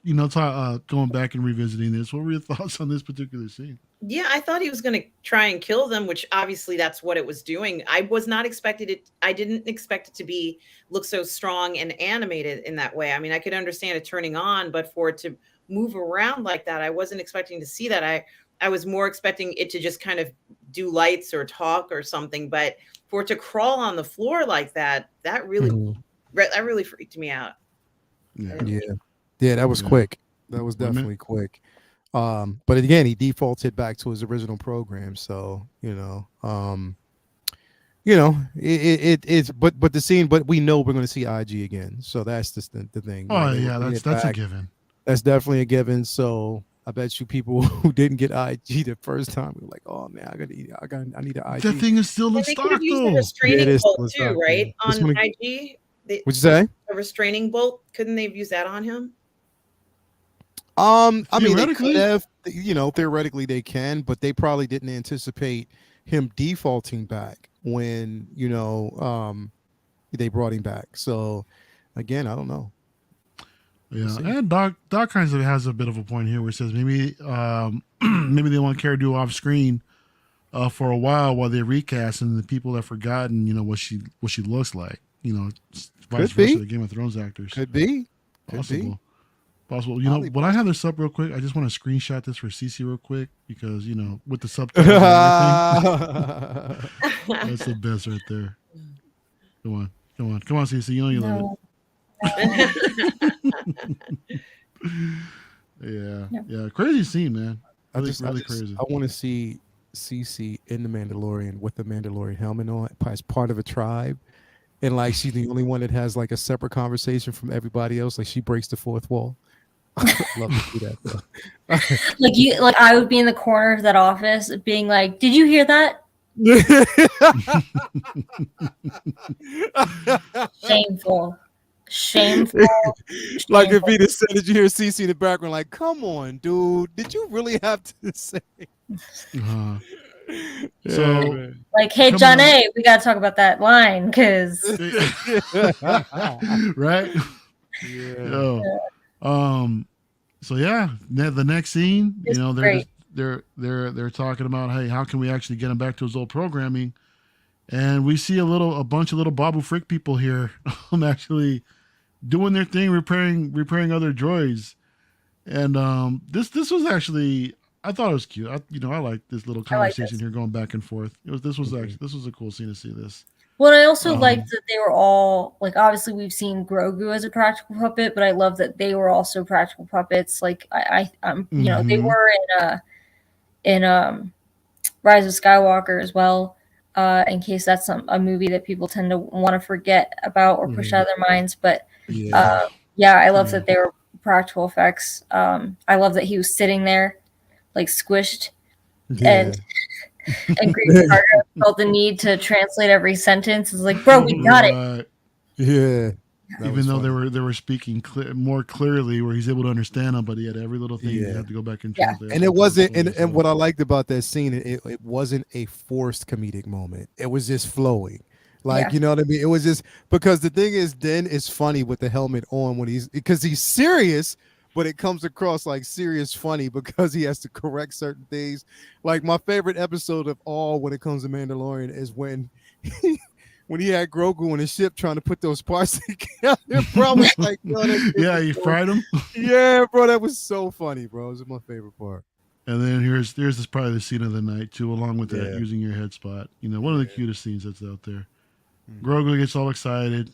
Going back and revisiting this. What were your thoughts on this particular scene? Yeah, I thought he was going to try and kill them, which obviously that's what it was doing. I was not expected it. I didn't expect it to look so strong and animated in that way. I mean, I could understand it turning on, but for it to move around like that, I wasn't expecting to see that. I was more expecting it to just kind of do lights or talk or something, but for it to crawl on the floor like that, that really freaked me out. Yeah, that was quick. That was definitely quick. But again, he defaulted back to his original program, so it's but the scene, but we know we're going to see IG again, so that's the thing. Oh yeah, that's a given. That's definitely a given. So I bet you people who didn't get IG the first time were like, "Oh man, I need an IG." That thing is still in stock, though. The restraining bolt too, right? On IG. What'd you say? A restraining bolt. Couldn't they have used that on him? I mean, they could have. Theoretically they can, but they probably didn't anticipate him defaulting back when they brought him back. So again, I don't know. Yeah, and Doc kind of has a bit of a point here where it says maybe maybe they want Cara Dune off screen for a while they recast, and the people have forgotten what she looks like. Vice versa, the Game of Thrones actors. Could be possible. When I have this up real quick, I just want to screenshot this for CC real quick because with the subtitles and everything, that's the best right there. Come on, CC. You love it. Yeah, crazy scene, man. Really crazy. I want to see CC in the Mandalorian with the Mandalorian helmet on as part of a tribe, and like she's the only one that has like a separate conversation from everybody else. Like she breaks the fourth wall. Love to see that, though. like I would be in the corner of that office, being like, "Did you hear that?" Shameful. Shameful. Like if he just said, did you hear CC in the background? Like, come on, dude. Did you really have to say? So, like, hey, John A., we got to talk about that line because. Right? Yeah. So yeah, the next scene, It's you know, great. they're talking about, hey, how can we actually get him back to his old programming? And we see a bunch of little Babu Frick people here, actually doing their thing, repairing other droids. And this was actually, I thought it was cute. I like this little conversation here going back and forth. This was a cool scene to see this. Well, I also liked that they were all, like, obviously we've seen Grogu as a practical puppet, but I love that they were also practical puppets. Like, you know, they were in Rise of Skywalker as well, in case that's a movie that people tend to want to forget about or push out of their minds. But, I love that they were practical effects. I love that he was sitting there, like, squished. And Grease Carter felt the need to translate every sentence. It's like, bro, we got it. Yeah. Even though they were speaking more clearly, where he's able to understand them, but he had every little thing. You had to go back and translate. And it wasn't. And what I liked about that scene, it wasn't a forced comedic moment. It was just flowing. Like, you know what I mean? It was just because the thing is, Den is funny with the helmet on because he's serious. But it comes across like serious funny because he has to correct certain things. Like my favorite episode of all when it comes to Mandalorian is when he had Grogu on his ship trying to put those parts together. Bro, was like, he fried him. Yeah, bro, that was so funny, bro. It was my favorite part. And then here's this probably the scene of the night too, along with that using your head spot. You know, one of the cutest scenes that's out there. Grogu gets all excited,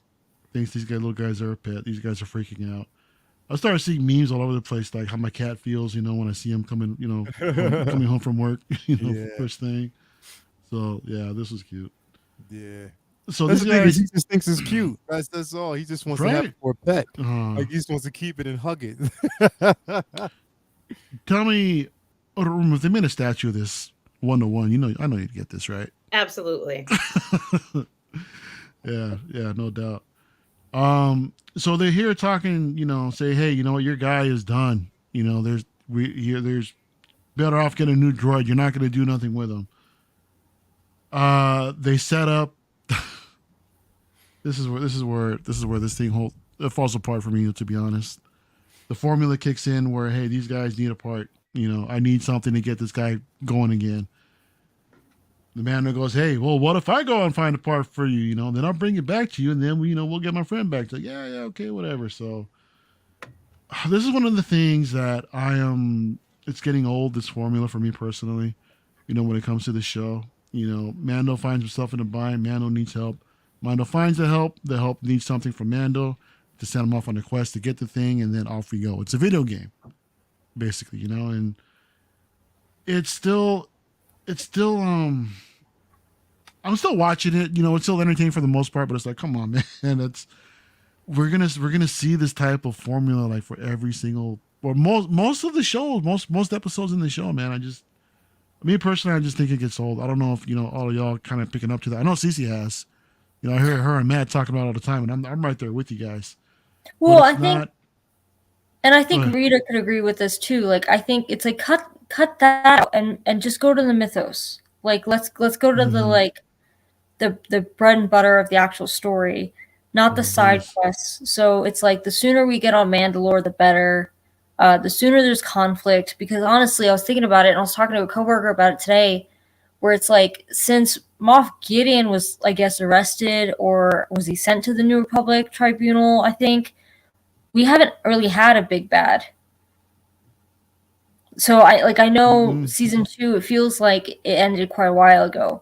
thinks these little guys are a pet. These guys are freaking out. I started seeing memes all over the place, like how my cat feels, you know, when I see him coming home from work, first thing. So yeah, this was cute. Yeah. So that's this the guy, thing is, he just thinks it's cute. That's all. He just wants to have it for a pet. Like he just wants to keep it and hug it. Tell me, if they made a statue of this 1-to-1, I know you'd get this, right? Absolutely. Yeah, no doubt. So they're here talking, say, hey, you know what, your guy is done. There's better off getting a new droid. You're not going to do nothing with him. They set up. This is where this thing falls apart for me, to be honest. The formula kicks in where, hey, these guys need a part. I need something to get this guy going again. The man goes, hey, well, what if I go and find a part for you? Then I'll bring it back to you, and then we'll get my friend back. It's like, yeah, okay, whatever. So this is one of the things that it's getting old, this formula for me personally, when it comes to the show. Mando finds himself in a bind. Mando needs help. Mando finds the help. The help needs something from Mando to send him off on a quest to get the thing, and then off we go. It's a video game, basically, and it's still I'm still watching it, it's still entertaining for the most part, but it's like, come on, man, we're gonna see this type of formula like for every single, or most of the shows, most episodes in the show, man. Me personally, I just think it gets old. I don't know if all of y'all kind of picking up to that. I know Cece has, I hear her and Matt talking about it all the time, and I'm right there with you guys. Well, I think Rita could agree with this too. Like, I think it's like cut that out and just go to the mythos. Like, let's go to the bread and butter of the actual story, not the side quests. So it's like the sooner we get on Mandalore, the better. The sooner there's conflict, because honestly, I was thinking about it and I was talking to a coworker about it today, where it's like, since Moff Gideon was, I guess, arrested, or was he sent to the New Republic Tribunal, I think, we haven't really had a big bad. So I know season 2, it feels like it ended quite a while ago,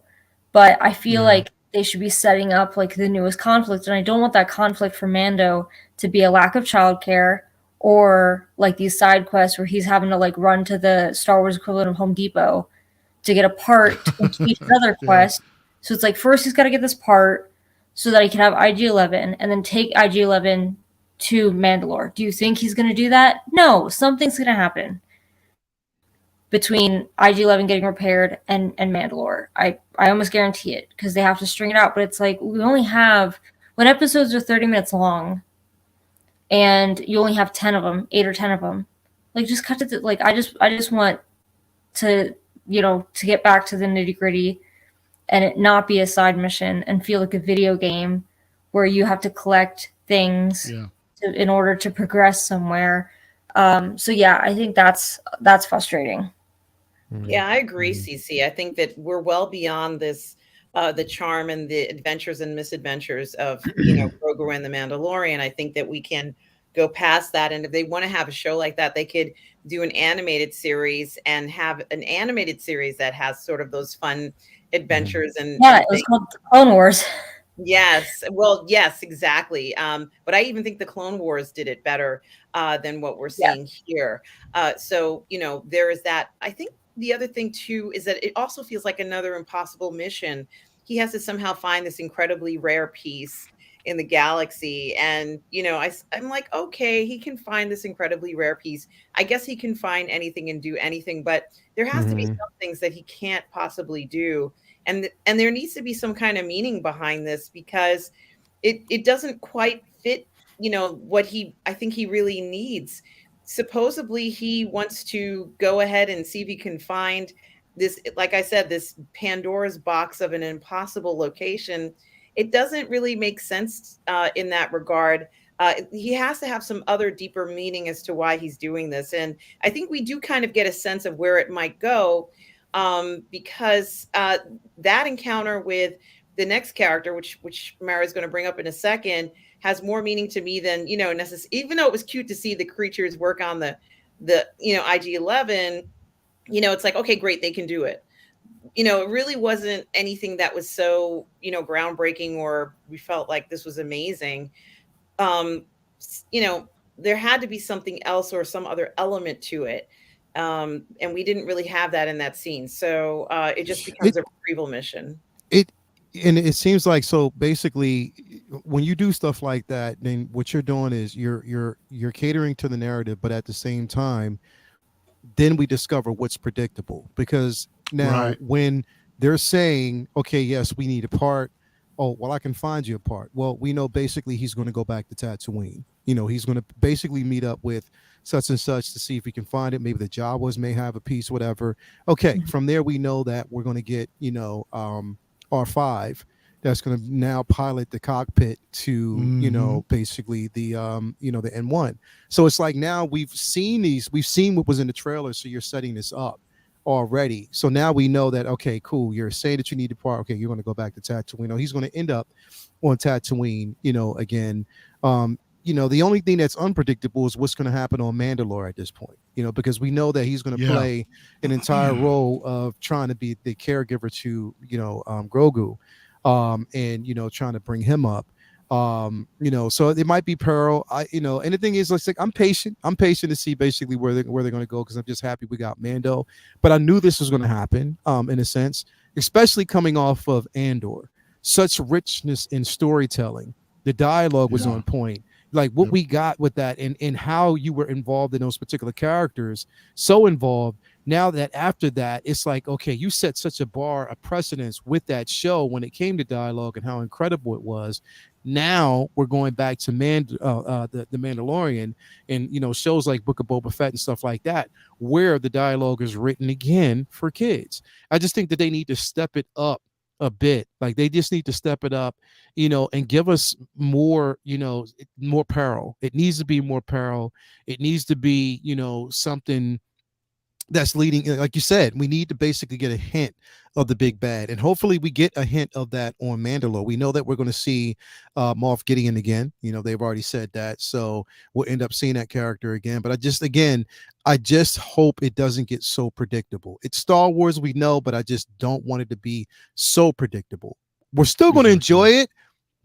but I feel like they should be setting up like the newest conflict, and I don't want that conflict for Mando to be a lack of childcare, or like these side quests where he's having to like run to the Star Wars equivalent of Home Depot to get a part to complete another quest. So it's like, first he's got to get this part so that he can have IG-11, and then take IG-11 to Mandalore. Do you think he's going to do that? No, something's going to happen between IG-11 getting repaired and Mandalore. I almost guarantee it, because they have to string it out. But it's like, we only have, when episodes are 30 minutes long, and you only have 10 of them, 8 or 10 of them. Like, just cut to like, I just want to, to get back to the nitty gritty and it not be a side mission and feel like a video game where you have to collect things in order to progress somewhere. So yeah, I think that's frustrating. Yeah, I agree, CC. I think that we're well beyond this, the charm and the adventures and misadventures of, Grogu and the Mandalorian. I think that we can go past that. And if they want to have a show like that, they could do an animated series and have an animated series that has sort of those fun adventures. And it was called Clone Wars. Yes. Well, yes, exactly. But I even think the Clone Wars did it better than what we're seeing here. So, there is that. I think the other thing too is that it also feels like another impossible mission. He has to somehow find this incredibly rare piece in the galaxy. And, I'm like, okay, he can find this incredibly rare piece. I guess he can find anything and do anything, but there has to be some things that he can't possibly do. And there needs to be some kind of meaning behind this, because it doesn't quite fit, what I think he really needs. Supposedly he wants to go ahead and see if he can find this, like I said, this Pandora's box of an impossible location. It doesn't really make sense in that regard. He has to have some other deeper meaning as to why he's doing this. And I think we do kind of get a sense of where it might go, because that encounter with the next character, which Mara is going to bring up in a second, has more meaning to me than, even though it was cute to see the creatures work on the IG-11, it's like, okay, great, they can do it. It really wasn't anything that was so, groundbreaking, or we felt like this was amazing. There had to be something else or some other element to it. And we didn't really have that in that scene. So it just becomes a retrieval mission. And it seems like, so basically when you do stuff like that, then what you're doing is you're catering to the narrative, but at the same time, then we discover what's predictable. Because now when they're saying, okay, yes, we need a part. Oh, well, I can find you a part. Well, we know basically he's going to go back to Tatooine. He's going to basically meet up with such and such to see if he can find it. Maybe the Jawas may have a piece, whatever. Okay, from there we know that we're going to get, R5 that's going to now pilot the cockpit to, basically the, the N1. So it's like, now we've seen what was in the trailer. So you're setting this up already. So now we know that, okay, cool. You're saying that you need to part. Okay, you're going to go back to Tatooine. He's going to end up on Tatooine, again. The only thing that's unpredictable is what's going to happen on Mandalore at this point, because we know that he's going to play an entire role of trying to be the caregiver to, Grogu, and, trying to bring him up. So it might be peril. And the thing is, like, I'm patient to see basically where they're going to go, because I'm just happy we got Mando. But I knew this was going to happen, in a sense, especially coming off of Andor. Such richness in storytelling. The dialogue was on point. Like what we got with that, and how you were involved in those particular characters, so involved. Now that after that, it's like, okay, you set such a bar, a precedence with that show when it came to dialogue and how incredible it was. Now we're going back to the Mandalorian, and shows like Book of Boba Fett and stuff like that, where the dialogue is written again for kids. I just think that they need to step it up a bit. Like they just need to step it up, and give us more, more peril. It needs to be more peril. It needs to be, something that's leading, like you said, we need to basically get a hint of the big bad, and hopefully we get a hint of that on Mandalore. We know that we're going to see Moff Gideon again. They've already said that, so we'll end up seeing that character again. But I just hope it doesn't get so predictable. It's Star Wars, we know, but I just don't want it to be so predictable. We're still going to enjoy it,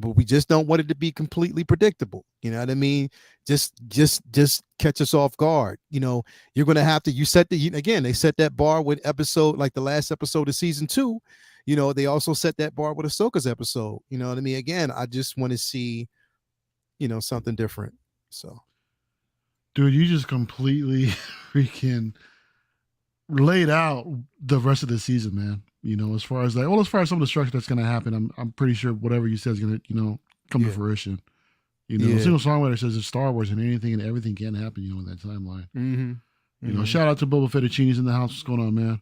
but we just don't want it to be completely predictable. You know what I mean? Just catch us off guard. You're going to have to, they set that bar with episode, like the last episode of season 2. They also set that bar with Ahsoka's episode. You know what I mean? Again, I just want to see, something different. So, dude, you just completely freaking laid out the rest of the season, man. As far as some of the structure that's going to happen, I'm pretty sure whatever you said is going to, come to fruition. You know, a single songwriter says it's Star Wars and anything and everything can happen, you know, in that timeline. You know, shout out to Boba Fettuccini's in the house. What's going on, man?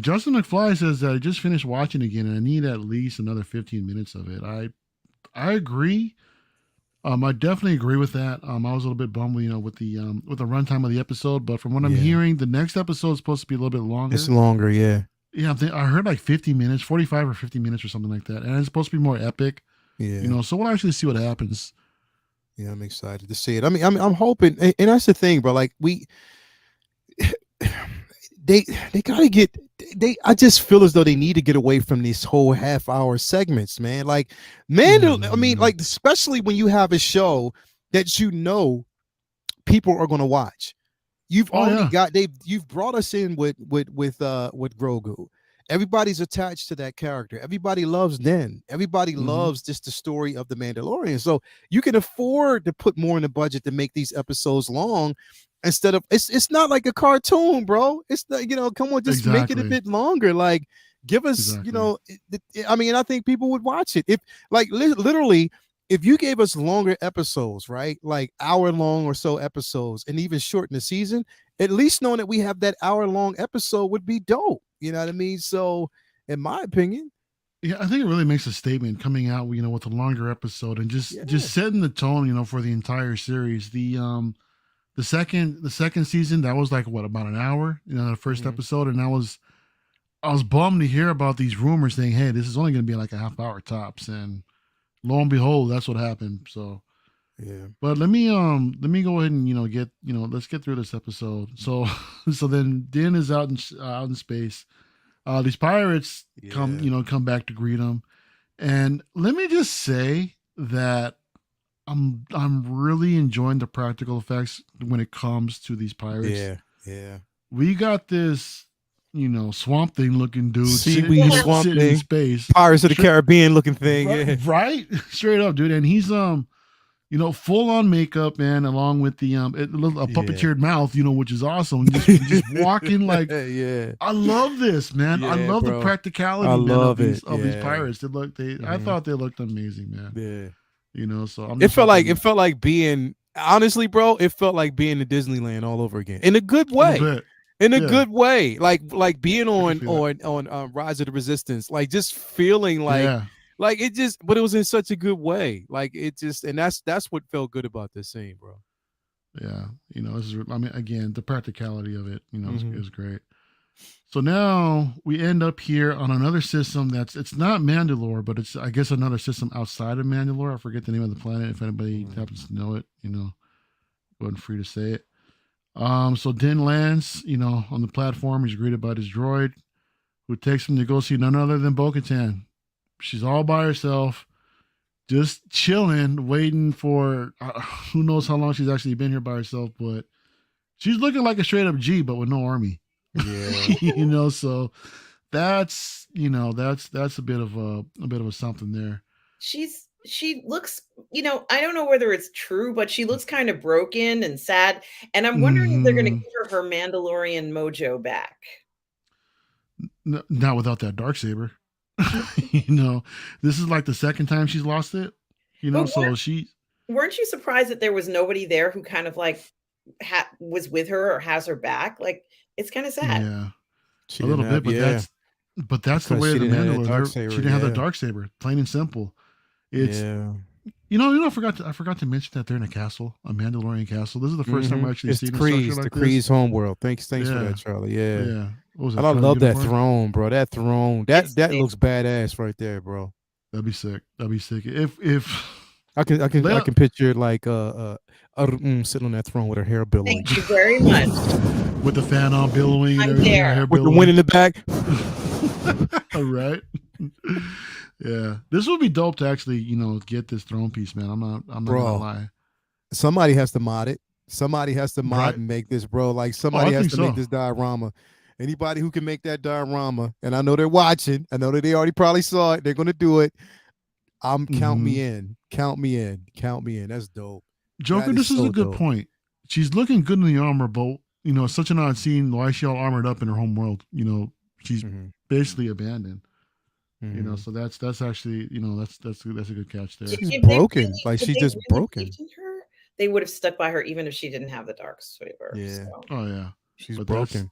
Justin McFly says that I just finished watching again and I need at least another 15 minutes of it. I agree. I definitely agree with that. I was a little bit bummed, you know, with the runtime of the episode, but from what I'm hearing, the next episode is supposed to be a little bit longer. It's longer, yeah. Yeah, I heard like 50 minutes, 45 or 50 minutes or something like that, and it's supposed to be more epic. Yeah, you know, so we'll actually see what happens. Yeah, I'm excited to see it. I mean, I'm hoping, and that's the thing, bro. Like they gotta get. I just feel as though they need to get away from these whole half-hour segments, man. Like, I mean, like, especially when you have a show that you know people are gonna watch. You've you've brought us in with Grogu. Everybody's attached to that character. Everybody loves Din. Everybody loves just the story of the Mandalorian. So you can afford to put more in the budget to make these episodes long instead of it's not like a cartoon, bro. It's not, you know, come on, just make it a bit longer. Like, give us, you know, I mean, I think people would watch it. If like literally, if you gave us longer episodes, right? Like hour-long or so episodes, and even shorten the season, at least knowing that we have that hour-long episode would be dope. You know what I mean? So, in my opinion, yeah, I think it really makes a statement coming out, you know, with a longer episode and just setting the tone, you know, for the entire series. The second season, that was like what, about an hour, you know, the first episode, and I was bummed to hear about these rumors saying, hey, this is only going to be like a half hour tops, and lo and behold, that's what happened. So, yeah. But let me go ahead and, you know, let's get through this episode. So then Din is out in space. These pirates come back to greet him, and let me just say that I'm really enjoying the practical effects when it comes to these pirates. Yeah. We got this, you know, Swamp Thing looking dude sitting in space. Pirates of the Caribbean looking thing. Right? Straight up, dude. And he's you know, full on makeup, man, along with the a puppeteered mouth, you know, which is awesome. Just walking like, I love this, man. I love the practicality of these pirates. I thought they looked amazing, man. Yeah. You know, so it felt like being, honestly, bro, it felt like being in Disneyland all over again. In a good way. In a good way. Like being on Rise of the Resistance. Like just feeling like like it just, but it was in such a good way. Like it just, and that's what felt good about this scene, bro. Yeah, you know, I mean, again, the practicality of it, you know, is great. So now we end up here on another system it's not Mandalore, but it's, I guess, another system outside of Mandalore. I forget the name of the planet. If anybody happens to know it, you know, go ahead and free to say it. So Din lands, you know, on the platform. He's greeted by this droid who takes him to go see none other than Bo-Katan. She's all by herself, just chilling, waiting for who knows how long she's actually been here by herself, but she's looking like a straight up G, but with no army. Yeah. You know, so that's a bit of a something there. She looks, you know, I don't know whether it's true, but she looks kind of broken and sad. And I'm wondering if they're going to give her Mandalorian mojo back. No, not without that Darksaber. You know, this is like the second time she's lost it. You know, so weren't you surprised that there was nobody there who kind of like was with her or has her back? Like, it's kind of sad. Yeah, a little bit, but that's the way of the Mandalorian. She didn't have the Darksaber, plain and simple. It's you know, I forgot to mention that they're in a castle, a Mandalorian castle. This is the first time I actually seen the Kree's homeworld. Thanks for that, Charlie. Yeah. I love that throne, bro. That throne, that looks badass right there, bro. That'd be sick. If I can picture like sitting on that throne with her hair billowing. Thank you very much. With the fan on billowing, I'm there. With the wind in the back. All right. Yeah, this would be dope to actually, you know, get this throne piece, man. I'm not gonna lie. Somebody has to mod it. Somebody has to mod and make this, bro. Like somebody has to make this diorama. Anybody who can make that diorama, and I know they're watching. I know that they already probably saw it. They're gonna do it. Count me in. Count me in. Count me in. That's dope. Joker, this is a good point. She's looking good in the armor, but you know, it's such an odd scene. Why is she all armored up in her home world? You know, she's basically abandoned. You know, so that's actually, you know, that's a good catch there. She's If broken. really, Like if she's they just really broken. believed in her, they would have stuck by her even if she didn't have the dark saber. Yeah. So. Oh yeah, She's but broken.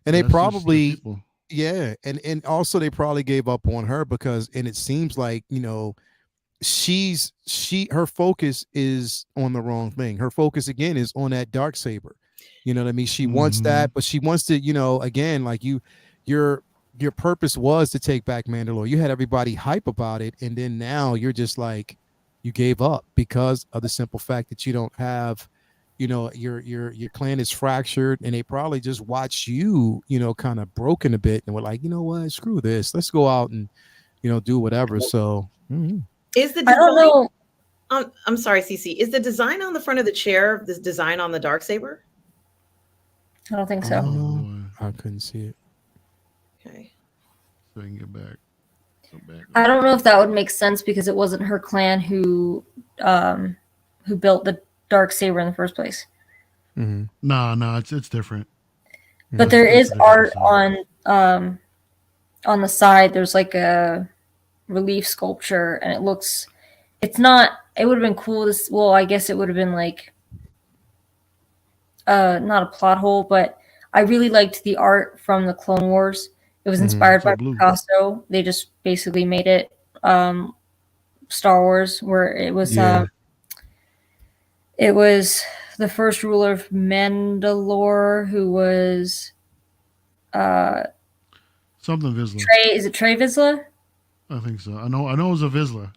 And they that's just good probably people. yeah, and also they probably gave up on her because and it seems like, you know, her focus is on the wrong thing. Her focus again is on that dark saber. You know what I mean? She wants that, but she wants to, you know, again, like your purpose was to take back Mandalore. You had everybody hype about it, and then now you're just like you gave up because of the simple fact that you don't have, you know, your clan is fractured, and they probably just watch you, you know, kind of broken a bit, and we're like, you know what, screw this, let's go out and, you know, do whatever. So Is the I don't design? know. I'm sorry, CC. Is the design on the front of the chair the design on the dark saber? I don't think so. I couldn't see it. Okay. So I can get back. I don't know if that would make sense because it wasn't her clan who built the dark saber in the first place. No, it's different. But there is art on the side. There's like a relief sculpture, and it looks. It's not. It would have been cool. Well, I guess it would have been like not a plot hole, but I really liked the art from the Clone Wars. It was inspired by Picasso. They just basically made it Star Wars, where it was the first ruler of Mandalore, who was something Vizsla. Is it Trey Vizsla? I think so. I know it was a Vizsla.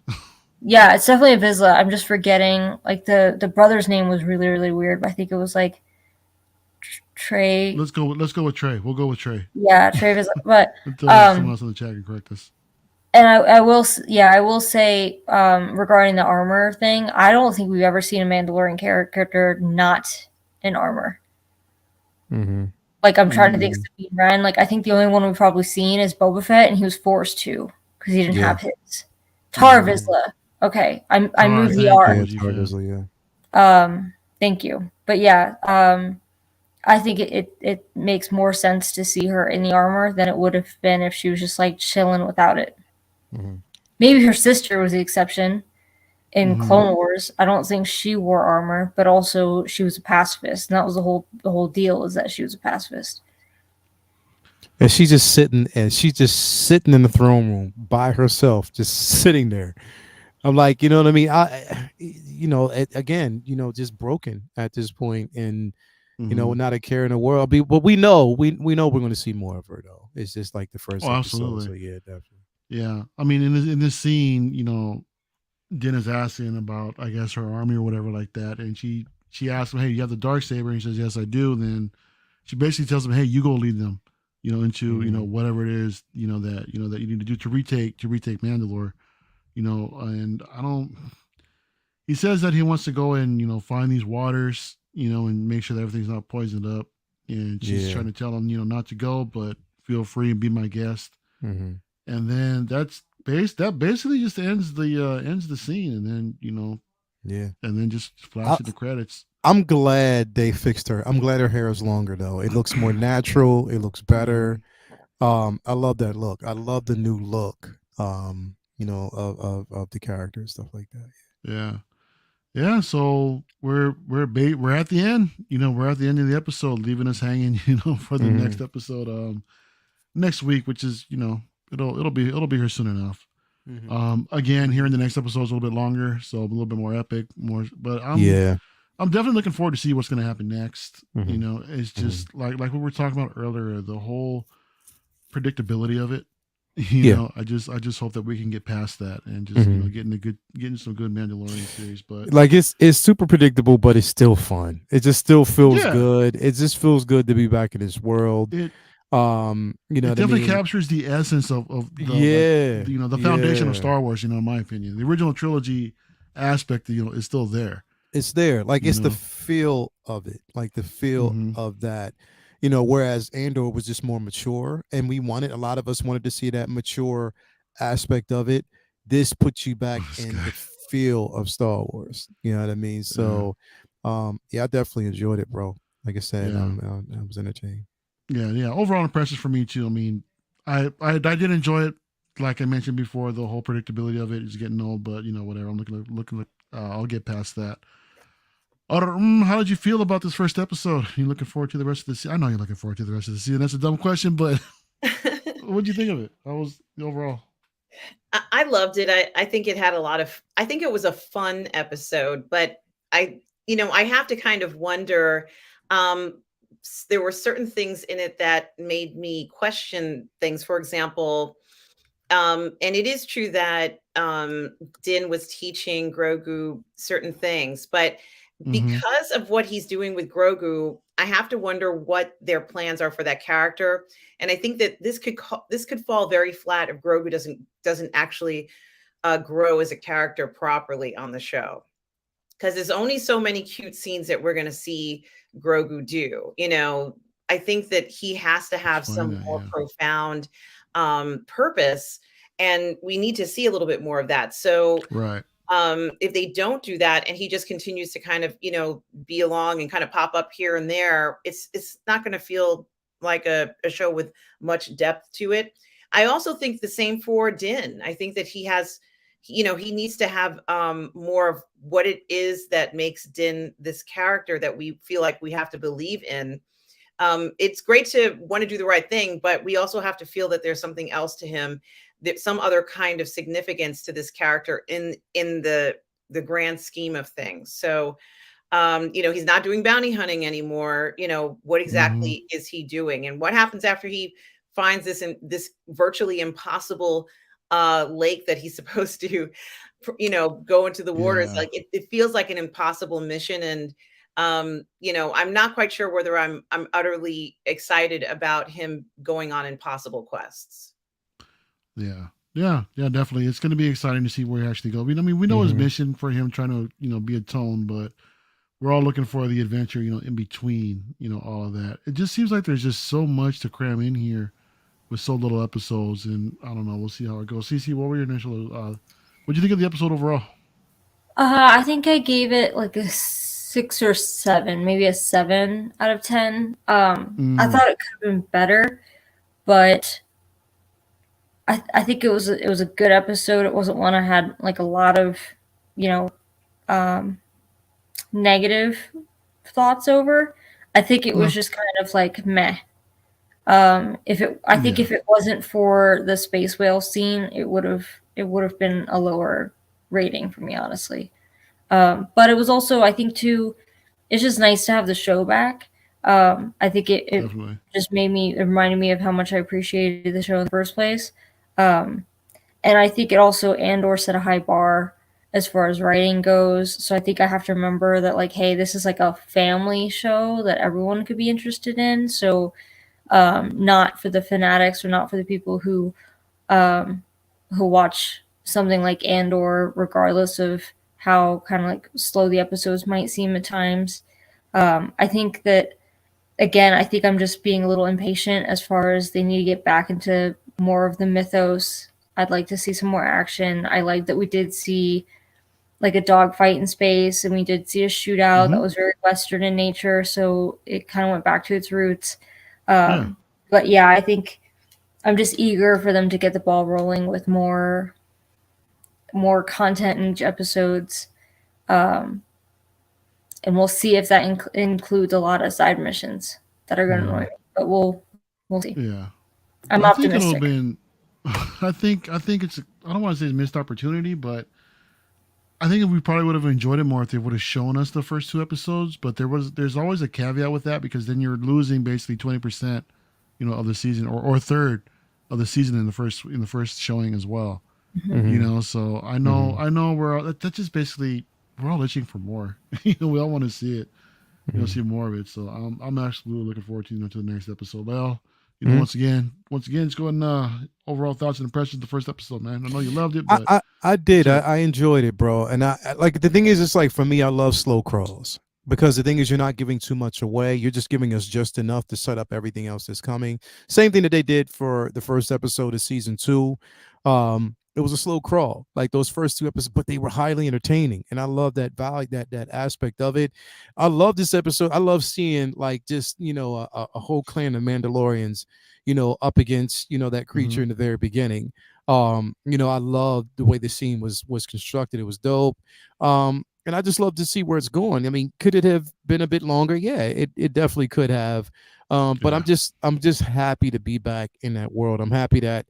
Yeah, it's definitely a Vizsla. I'm just forgetting. Like the brother's name was really, really weird, but I think it was like Trey. Let's go with Trey. We'll go with Trey. Yeah, Trey Vizsla. But until someone else in the chat can correct us. And I will say regarding the armor thing, I don't think we've ever seen a Mandalorian character not in armor. Like, I'm trying to think of Sabine Wren. Like, I think the only one we've probably seen is Boba Fett, and he was forced to because he didn't have his. Tar Vizsla. Okay, I moved the R. Thank you. But yeah, I think it makes more sense to see her in the armor than it would have been if she was just like chilling without it. Maybe her sister was the exception in Clone Wars. I don't think she wore armor, but also she was a pacifist, and that was the whole deal, is that she was a pacifist. And she's just sitting in the throne room by herself, just sitting there. I'm like, you know what I mean? Again, you know, just broken at this point, and you know, not a care in the world. But we know we're going to see more of her, though. It's just like the first episode. Absolutely. So yeah, definitely. Yeah, I mean, in this scene, you know, Din is asking about, I guess, her army or whatever like that, and she asks him, "Hey, you have the darksaber?" And he says, "Yes, I do." And then she basically tells him, "Hey, you go lead them, you know, into you know whatever it is, you know that you need to do to retake Mandalore, you know." And I don't. He says that he wants to go and, you know, find these waters, you know, and make sure that everything's not poisoned up. And she's trying to tell him, you know, not to go, but feel free and be my guest. And then that basically just ends the scene, and then, you know, and then just flash the credits. I'm glad they fixed her. I'm glad her hair is longer, though. It looks more natural. It looks better. I love that look. I love the new look. You know, of the character and stuff like that. Yeah. So we're at the end. You know, we're at the end of the episode, leaving us hanging, you know, for the next episode next week, which is, you know, it'll be here soon enough. Again, here in the next episode is a little bit longer, so a little bit more epic, but I'm definitely looking forward to see what's going to happen next. You know, it's just like we were talking about earlier, the whole predictability of it. You know, I just hope that we can get past that and just, you know, getting some good Mandalorian series. But like it's super predictable, but it's still fun. It just still feels good. It just feels good to be back in this world. You know, it definitely captures the essence of the you know, the foundation of Star Wars. You know, in my opinion, the original trilogy aspect, you know, is still there. It's there, like it's the feel of it, like the feel of that. You know, whereas Andor was just more mature, and a lot of us wanted to see that mature aspect of it. This puts you back in the feel of Star Wars. You know what I mean? So, I definitely enjoyed it, bro. Like I said, I was entertained. Yeah. Overall impressions for me too. I mean, I did enjoy it. like I mentioned before, the whole predictability of it is getting old. But whatever. I'm looking. I'll get past that. How did you feel about this first episode? You looking forward to the rest of the season? I know you're looking forward to the rest of the season. That's a dumb question, but what'd you think of it? How was the overall? I loved it. I think it had I think it was a fun episode, but I have to kind of wonder, there were certain things in it that made me question things. For example, and it is true that Din was teaching Grogu certain things, but because of what he's doing with Grogu, I have to wonder what their plans are for that character. And I think that this could fall very flat if Grogu doesn't actually grow as a character properly on the show, because there's only so many cute scenes that we're going to see Grogu do. I think that he has to have some more profound purpose, and we need to see a little bit more of that. So right. If they don't do that and he just continues to kind of, be along and kind of pop up here and there, it's not going to feel like a show with much depth to it. I also think the same for Din. I think that he has, he needs to have more of what it is that makes Din this character that we feel like we have to believe in. It's great to want to do the right thing, but we also have to feel that there's something else to him, that some other kind of significance to this character in the grand scheme of things. So, he's not doing bounty hunting anymore. What exactly is he doing, and what happens after he finds this virtually impossible lake that he's supposed to, go into the waters? Like it feels like an impossible mission, and I'm not quite sure whether I'm utterly excited about him going on impossible quests. Yeah, definitely. It's going to be exciting to see where he actually goes. We know his mission for him trying to, be a tone, but we're all looking for the adventure, in between, all of that. It just seems like there's just so much to cram in here with so little episodes, and I don't know. We'll see how it goes. CC, what were your initial? What do you think of the episode overall? I think I gave it like a 6 or 7, maybe a 7 out of 10. I thought it could have been better, but I think it was a good episode. It wasn't one I had like a lot of, negative thoughts over. I think it was just kind of like meh. I think if it wasn't for the space whale scene, it would have been a lower rating for me, honestly. But it was also, I think too, it's just nice to have the show back. I think it just reminded me of how much I appreciated the show in the first place. And I think it also Andor set a high bar as far as writing goes. So I think I have to remember that, like, hey, this is like a family show that everyone could be interested in. So not for the fanatics or not for the people who watch something like Andor, regardless of how kind of like slow the episodes might seem at times. I think that, again, I think I'm just being a little impatient as far as they need to get back into more of the mythos. I'd like to see some more action. I like that we did see like a dogfight in space, and we did see a shootout that was very Western in nature, so it kind of went back to its roots. But yeah, I think I'm just eager for them to get the ball rolling with more content in each episodes. And we'll see if that includes a lot of side missions that are going to annoy me. But we'll see. Yeah, I'm optimistic. I think it's, I don't want to say it's a missed opportunity, but I think we probably would have enjoyed it more if they would have shown us the first 2 episodes. But there's always a caveat with that, because then you're losing basically 20%, of the season, or a third of the season in the first showing as well. So I know that's just basically, we're all itching for more. We all want to see it, see more of it. So I'm absolutely looking forward to to the next episode. Well, once again, let's go and overall thoughts and impressions of the first episode, man. I know you loved it, but I did. I enjoyed it, bro. And I like, the thing is, it's like, for me, I love slow crawls, because the thing is, you're not giving too much away. You're just giving us just enough to set up everything else that's coming. Same thing that they did for the first episode of season 2. It was a slow crawl, like those first 2 episodes, but they were highly entertaining, and I love that value, that aspect of it. I love this episode. I love seeing, like, just a whole clan of Mandalorians, up against that creature in the very beginning. I love the way the scene was constructed. It was dope. And I just love to see where it's going. I mean, could it have been a bit longer? Yeah, it definitely could have. But I'm just happy to be back in that world. I'm happy that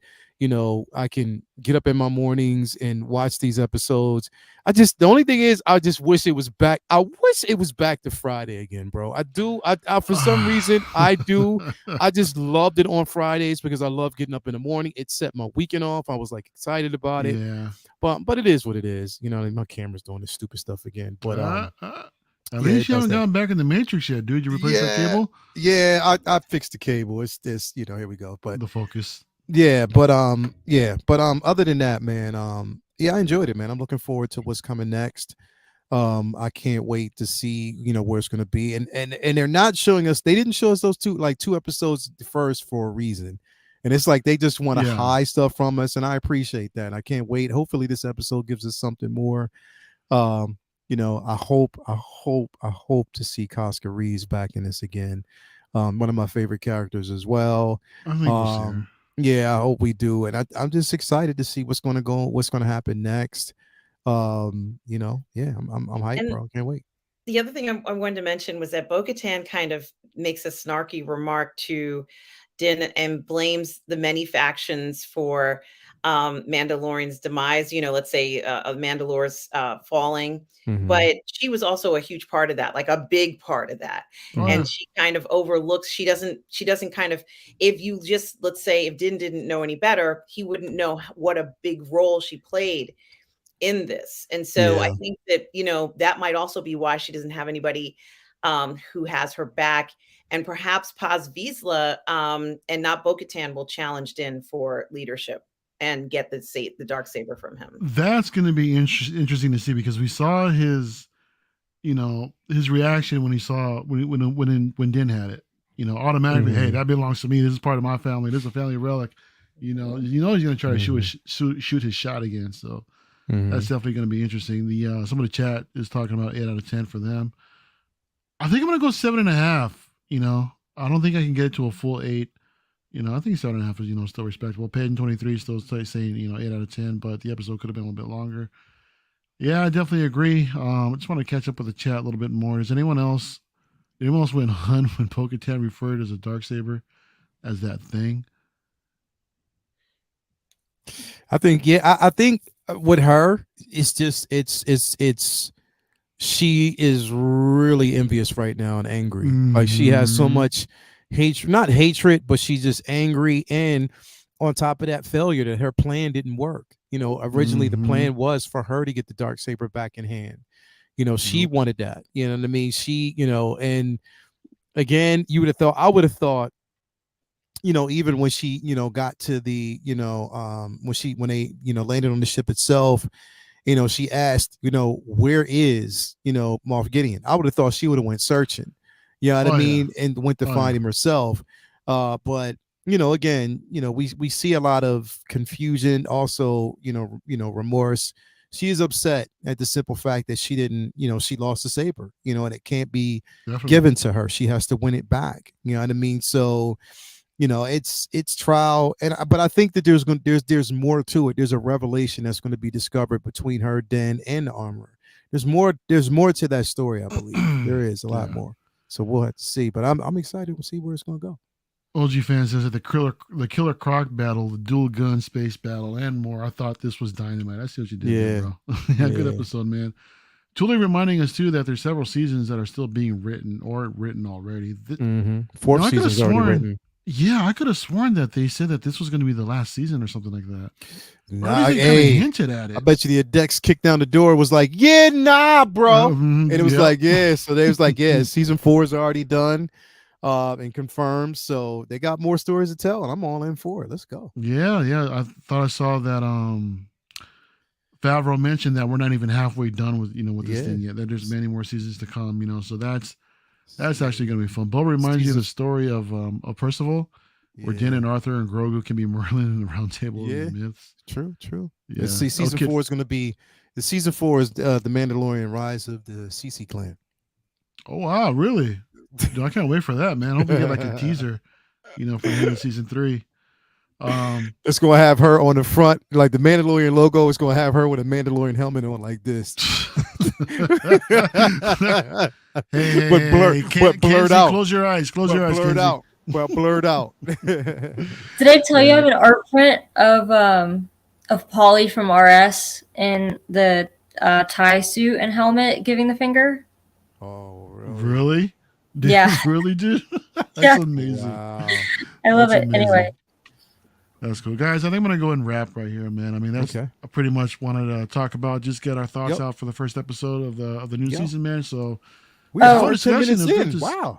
I can get up in my mornings and watch these episodes. The only thing is, I just wish it was back. I wish it was back to Friday again, bro. I do. I for some reason I do. I just loved it on Fridays because I love getting up in the morning. It set my weekend off. I was like excited about it. Yeah. But it is what it is. My camera's doing this stupid stuff again. But at least you haven't gone back in the Matrix yet, dude. You replaced that cable? Yeah, I fixed the cable. It's this, here we go. But the focus. Yeah, but other than that, man, I enjoyed it, man. I'm looking forward to what's coming next. I can't wait to see, where it's gonna be. And they're not showing us, they didn't show us those two episodes first for a reason. And it's like they just want to hide stuff from us, and I appreciate that. I can't wait. Hopefully this episode gives us something more. I hope to see Casca Reeves back in this again. One of my favorite characters as well. I think we'll see her. Yeah, I hope we do, and I'm just excited to see what's going to happen next. I'm hyped, bro. Can't wait. The other thing I wanted to mention was that Bo-Katan kind of makes a snarky remark to Din and blames the many factions for Mandalorian's demise. Let's say Mandalore's falling. Mm-hmm. But she was also a huge part of that, like a big part of that. And she kind of overlooks, she doesn't kind of, if you just, let's say if Din didn't know any better, he wouldn't know what a big role she played in this. And so I think that, that might also be why she doesn't have anybody who has her back. And perhaps Paz Vizsla and not Bo-Katan will challenge Din for leadership and get the Darksaber from him. That's going to be interesting to see, because we saw his reaction when he saw when Din had it. Automatically, hey, that belongs to me. This is part of my family. This is a family relic. He's going to try to shoot his shot again. So that's definitely going to be interesting. The some of the chat is talking about 8 out of 10 for them. I think I'm going to go 7.5. I don't think I can get to a full 8. I think 7.5 is, still respectable. Peyton 23 still saying, 8 out of 10, but the episode could have been a little bit longer. Yeah, I definitely agree. I just want to catch up with the chat a little bit more. Does anyone else went on when Bo-Katan referred as a Darksaber as that thing? I think, I think with her, it's just, she is really envious right now and angry. Like she has so much hatred, not hatred, but she's just angry. And on top of that, failure that her plan didn't work. Originally the plan was for her to get the Darksaber back in hand. She wanted that. You know what I mean? She, and again, I would have thought, even when she, got to the, when they, landed on the ship itself, she asked, where is, Moff Gideon? I would have thought she would have went searching. You know what I mean? And went to find him herself. But, again, we see a lot of confusion, also, remorse. She is upset at the simple fact that she didn't, she lost the saber, and it can't be given to her. She has to win it back. You know what I mean? So, it's trial, but I think that there's more to it. There's a revelation that's going to be discovered between her, Din, and the armorer. There's more to that story, I believe. There is a lot more. So we'll have to see. But I'm excited to see where it's going to go. OG fan says that the Killer Croc battle, the dual gun space battle, and more. I thought this was dynamite. I see what you did there, bro. Good episode, man. Totally reminding us too that there's several seasons that are still being written or written already. Fourth season's already written. Yeah, I could have sworn that they said that this was going to be the last season or something like that. Nah, hey, hinted at it. I bet you the Adex kicked down the door, was like, yeah, nah, bro. And it was like, yeah. So they was like, yeah, season 4 is already done and confirmed. So they got more stories to tell, and I'm all in for it. Let's go. Yeah. I thought I saw that Favreau mentioned that we're not even halfway done with with this thing yet. That there's many more seasons to come, so that's actually going to be fun. Bo reminds you of the story of Percival, where Din and Arthur and Grogu can be Merlin in the Round Table of the Myths. True. Yeah. Let's see, season 4 is going to be the Mandalorian Rise of the CC clan. Oh wow, really? I can't wait for that, man. I hope we get like a teaser, for the end of season 3. It's gonna have her on the front, like the Mandalorian logo. It's gonna have her with a Mandalorian helmet on, like this. But blurred out. Close your eyes. Close your eyes. Blurred out. Well, blurred out. Did I tell you I have an art print of Polly from RS in the tie suit and helmet giving the finger? Oh, really? Yeah. Really, dude? That's amazing. Wow. I love That's it. amazing. Anyway. That's cool, guys. I think I'm gonna go ahead and wrap right here, man. I mean, that's Okay. I pretty much wanted to talk about, just get our thoughts out for the first episode of the new season, man. So we're fun 10 minutes discussion. in. Wow.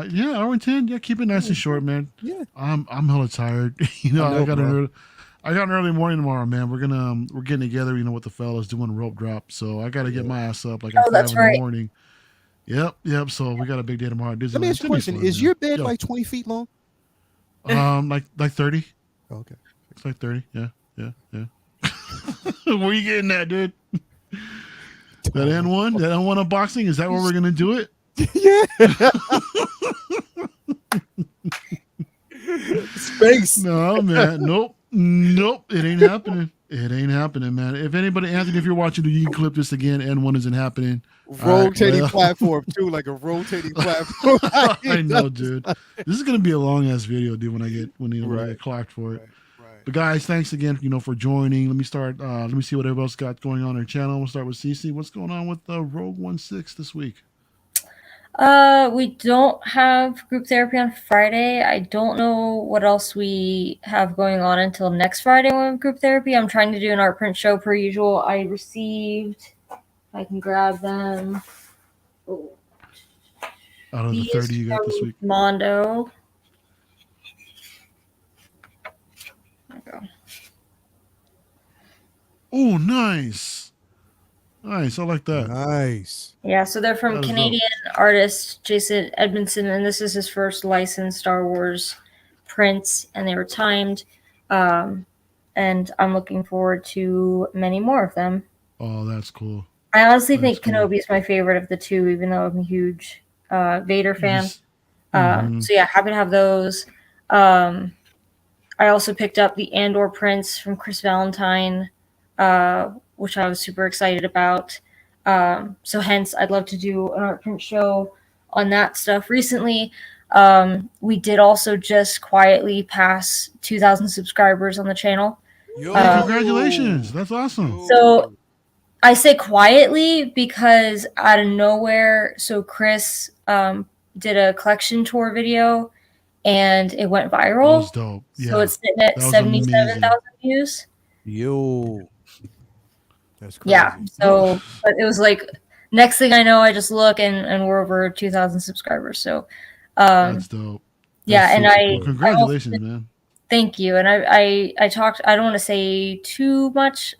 Yeah, hour and 10. Yeah, keep it nice and short, man. Yeah. I'm hella tired. I got an early morning tomorrow, man. We're getting together, with the fellas doing rope drop. So I gotta get my ass up like at 5 in the morning. Yep. So we got a big day tomorrow. Let me ask you a question. Is your bed like 20 feet long? Like 30. Okay. It's like 30. Yeah. Where you getting that, dude? That N1? That N1 unboxing? Is that where we're going to do it? Yeah. Space. No, man. Nope. It ain't happening. It ain't happening, man. If anybody, Anthony, if you're watching, you can clip this again. N1 isn't happening. Rotating platform, too. Like a rotating platform. I know, dude. This is going to be a long-ass video, dude, when I get clocked for it. But guys, thanks again, for joining. Let me start. Let me see what everybody else got going on their channel. We'll start with CC. What's going on with Rogue One 6 this week? We don't have group therapy on Friday. I don't know what else we have going on until next Friday when we have group therapy. I'm trying to do an art print show per usual. I received, if I can grab them. Out of the 30 you got this week. Mondo. Oh, nice. I like that. Nice. Yeah, so they're from Canadian artist Jason Edmondson, and this is his first licensed Star Wars prints, and they were timed. And I'm looking forward to many more of them. Oh, that's cool. I honestly think Kenobi is my favorite of the two, even though I'm a huge Vader fan. So yeah, happy to have those. I also picked up the Andor prints from Chris Valentine, which I was super excited about. So hence, I'd love to do an art print show on that stuff. Recently, we did also just quietly pass 2,000 subscribers on the channel. Congratulations. That's awesome. So I say quietly because out of nowhere, so Chris did a collection tour video and it went viral. That was dope. Yeah, so it's sitting at 77,000 views. Yo. That's crazy. Yeah. So but it was like next thing I know, I just look and we're over 2,000 subscribers. So that's dope. That's cool. Congratulations, man. Thank you. And I talked, I don't want to say too much,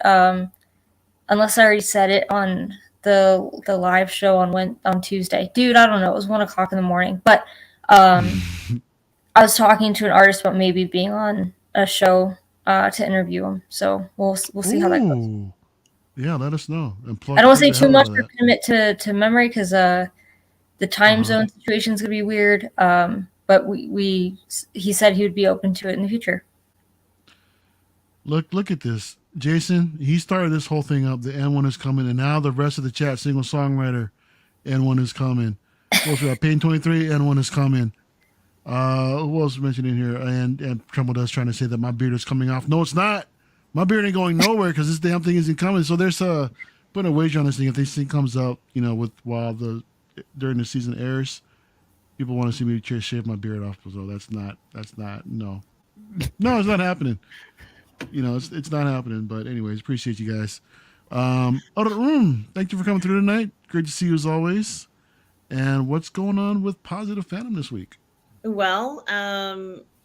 unless I already said it on the live show on Tuesday. Dude, I don't know. It was 1:00 in the morning. But I was talking to an artist about maybe being on a show to interview him. So we'll see how that goes. Yeah, let us know. And I don't want to say too much or commit to memory because the time zone situation is gonna be weird. But he said he would be open to it in the future. Look at this. Jason, he started this whole thing up. The N1 is coming, and now the rest of the chat, single songwriter, N1 is coming. What else? Pain 23, N1 is coming. Who else mentioned in here? And Tremble Does trying to say that my beard is coming off. No, it's not. My beard ain't going nowhere because this damn thing isn't coming. So there's putting a wager on this thing. If this thing comes out, during the season airs, people want to see me shave my beard off. So that's not no, it's not happening. It's not happening. But anyways, appreciate you guys. Thank you for coming through tonight. Great to see you as always. And what's going on with Positive Fandom this week? Well,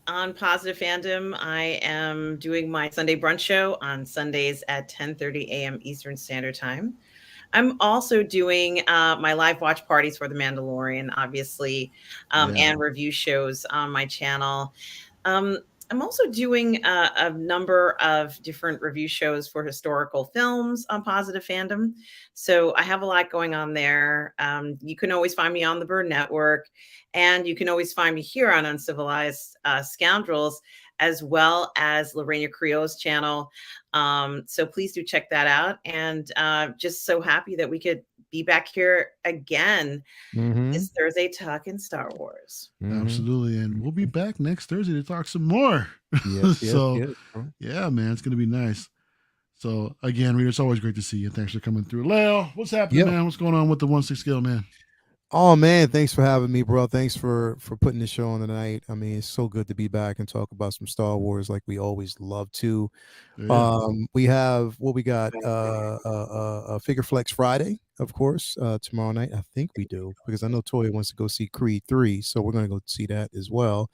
on Positive Fandom, I am doing my Sunday brunch show on Sundays at 10:30 a.m. Eastern Standard Time. I'm also doing my live watch parties for The Mandalorian, obviously, and review shows on my channel. I'm also doing a number of different review shows for historical films on Positive Fandom. So I have a lot going on there. You can always find me on the Bird Network, and you can always find me here on Uncivilized Scoundrels as well as Lorena Creole's channel. So please do check that out. And just so happy that we could be back here again this Thursday talking Star Wars. Absolutely. And we'll be back next Thursday to talk some more. Yeah, man, it's going to be nice. So again, Reader, it's always great to see you. Thanks for coming through. Leo, what's happening, man? What's going on with the 1/6 scale, man? Oh man, thanks for having me, bro. Thanks for putting the show on tonight. I mean, it's so good to be back and talk about some Star Wars like we always love to. We have what we got, Figure Flex Friday, of course, tomorrow night. I think we do, because I know Toya wants to go see Creed 3, so we're gonna go see that as well.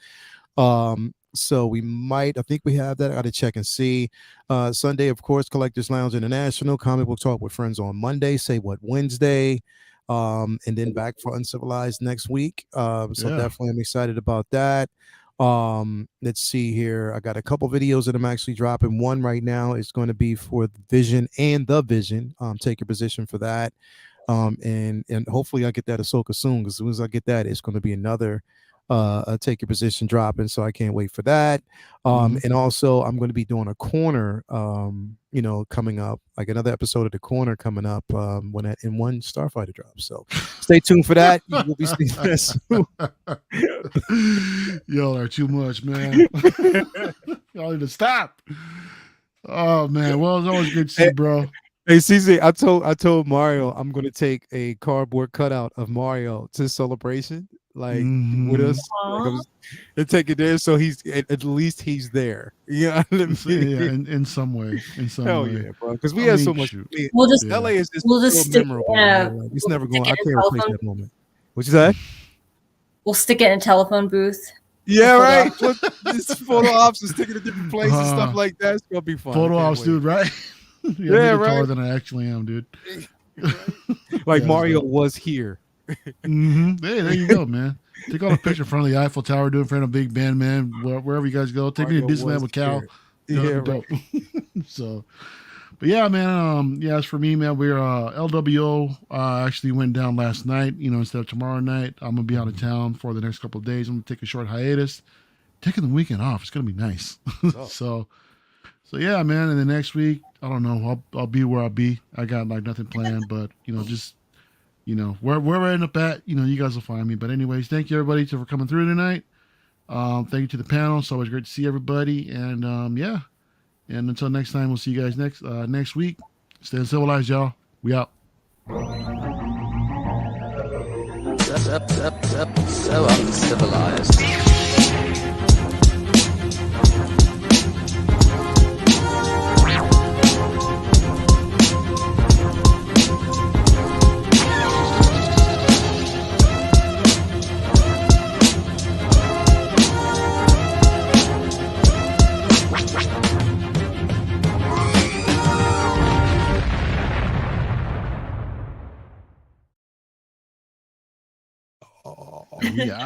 So we might, I think we have that. I got to check and see. Sunday, of course, Collectors Lounge International, Comic Book Talk with Friends on Monday, Say What Wednesday, and then back for Uncivilized next week. So definitely I'm excited about that. Let's see here. I got a couple videos that I'm actually dropping. One right now is going to be for the Vision and the Vision. Take your position for that. And hopefully I get that Ahsoka soon, because as soon as I get that, it's going to be another take your position dropping, so I can't wait for that. And also I'm going to be doing a corner coming up, like another episode of the corner coming up when that N1 Starfighter drops, so stay tuned for that. You will be seeing that soon. Y'all are too much, man. Y'all need to stop. Oh man, well, it's always good to see you, bro. Hey CC, I told Mario I'm going to take a cardboard cutout of Mario to Celebration, like with us, and take it there, so he's at least he's there. Yeah, in some way. Hell yeah, bro. Because we had so much. LA is just so memorable. It's never going. I can't replace that moment. What you say? We'll stick it in a telephone booth. Yeah, right. This photo ops and stick it in different places, stuff like that. It's gonna be fun. Photo ops, dude. Right? Yeah, right. Taller than I actually am, dude. Like Mario was here. Hey, there you go, man. Take all the picture in front of the Eiffel Tower, do it in front of Big Ben, man. Wherever you guys go, take me to Disneyland with Cal. Yeah, right. So, but yeah, man. As for me, man, we're LWO actually went down last night. Instead of tomorrow night, I'm gonna be out of town for the next couple of days. I'm gonna take a short hiatus, taking the weekend off. It's gonna be nice. So yeah, man. And the next week, I don't know. I'll be where I'll be. I got like nothing planned, but just where I end up at, you guys will find me. But anyways, thank you everybody for coming through tonight. Thank you to the panel. It's always great to see everybody. And and until next time, we'll see you guys next week. Stay civilized, y'all. We out. So uncivilized. Yeah.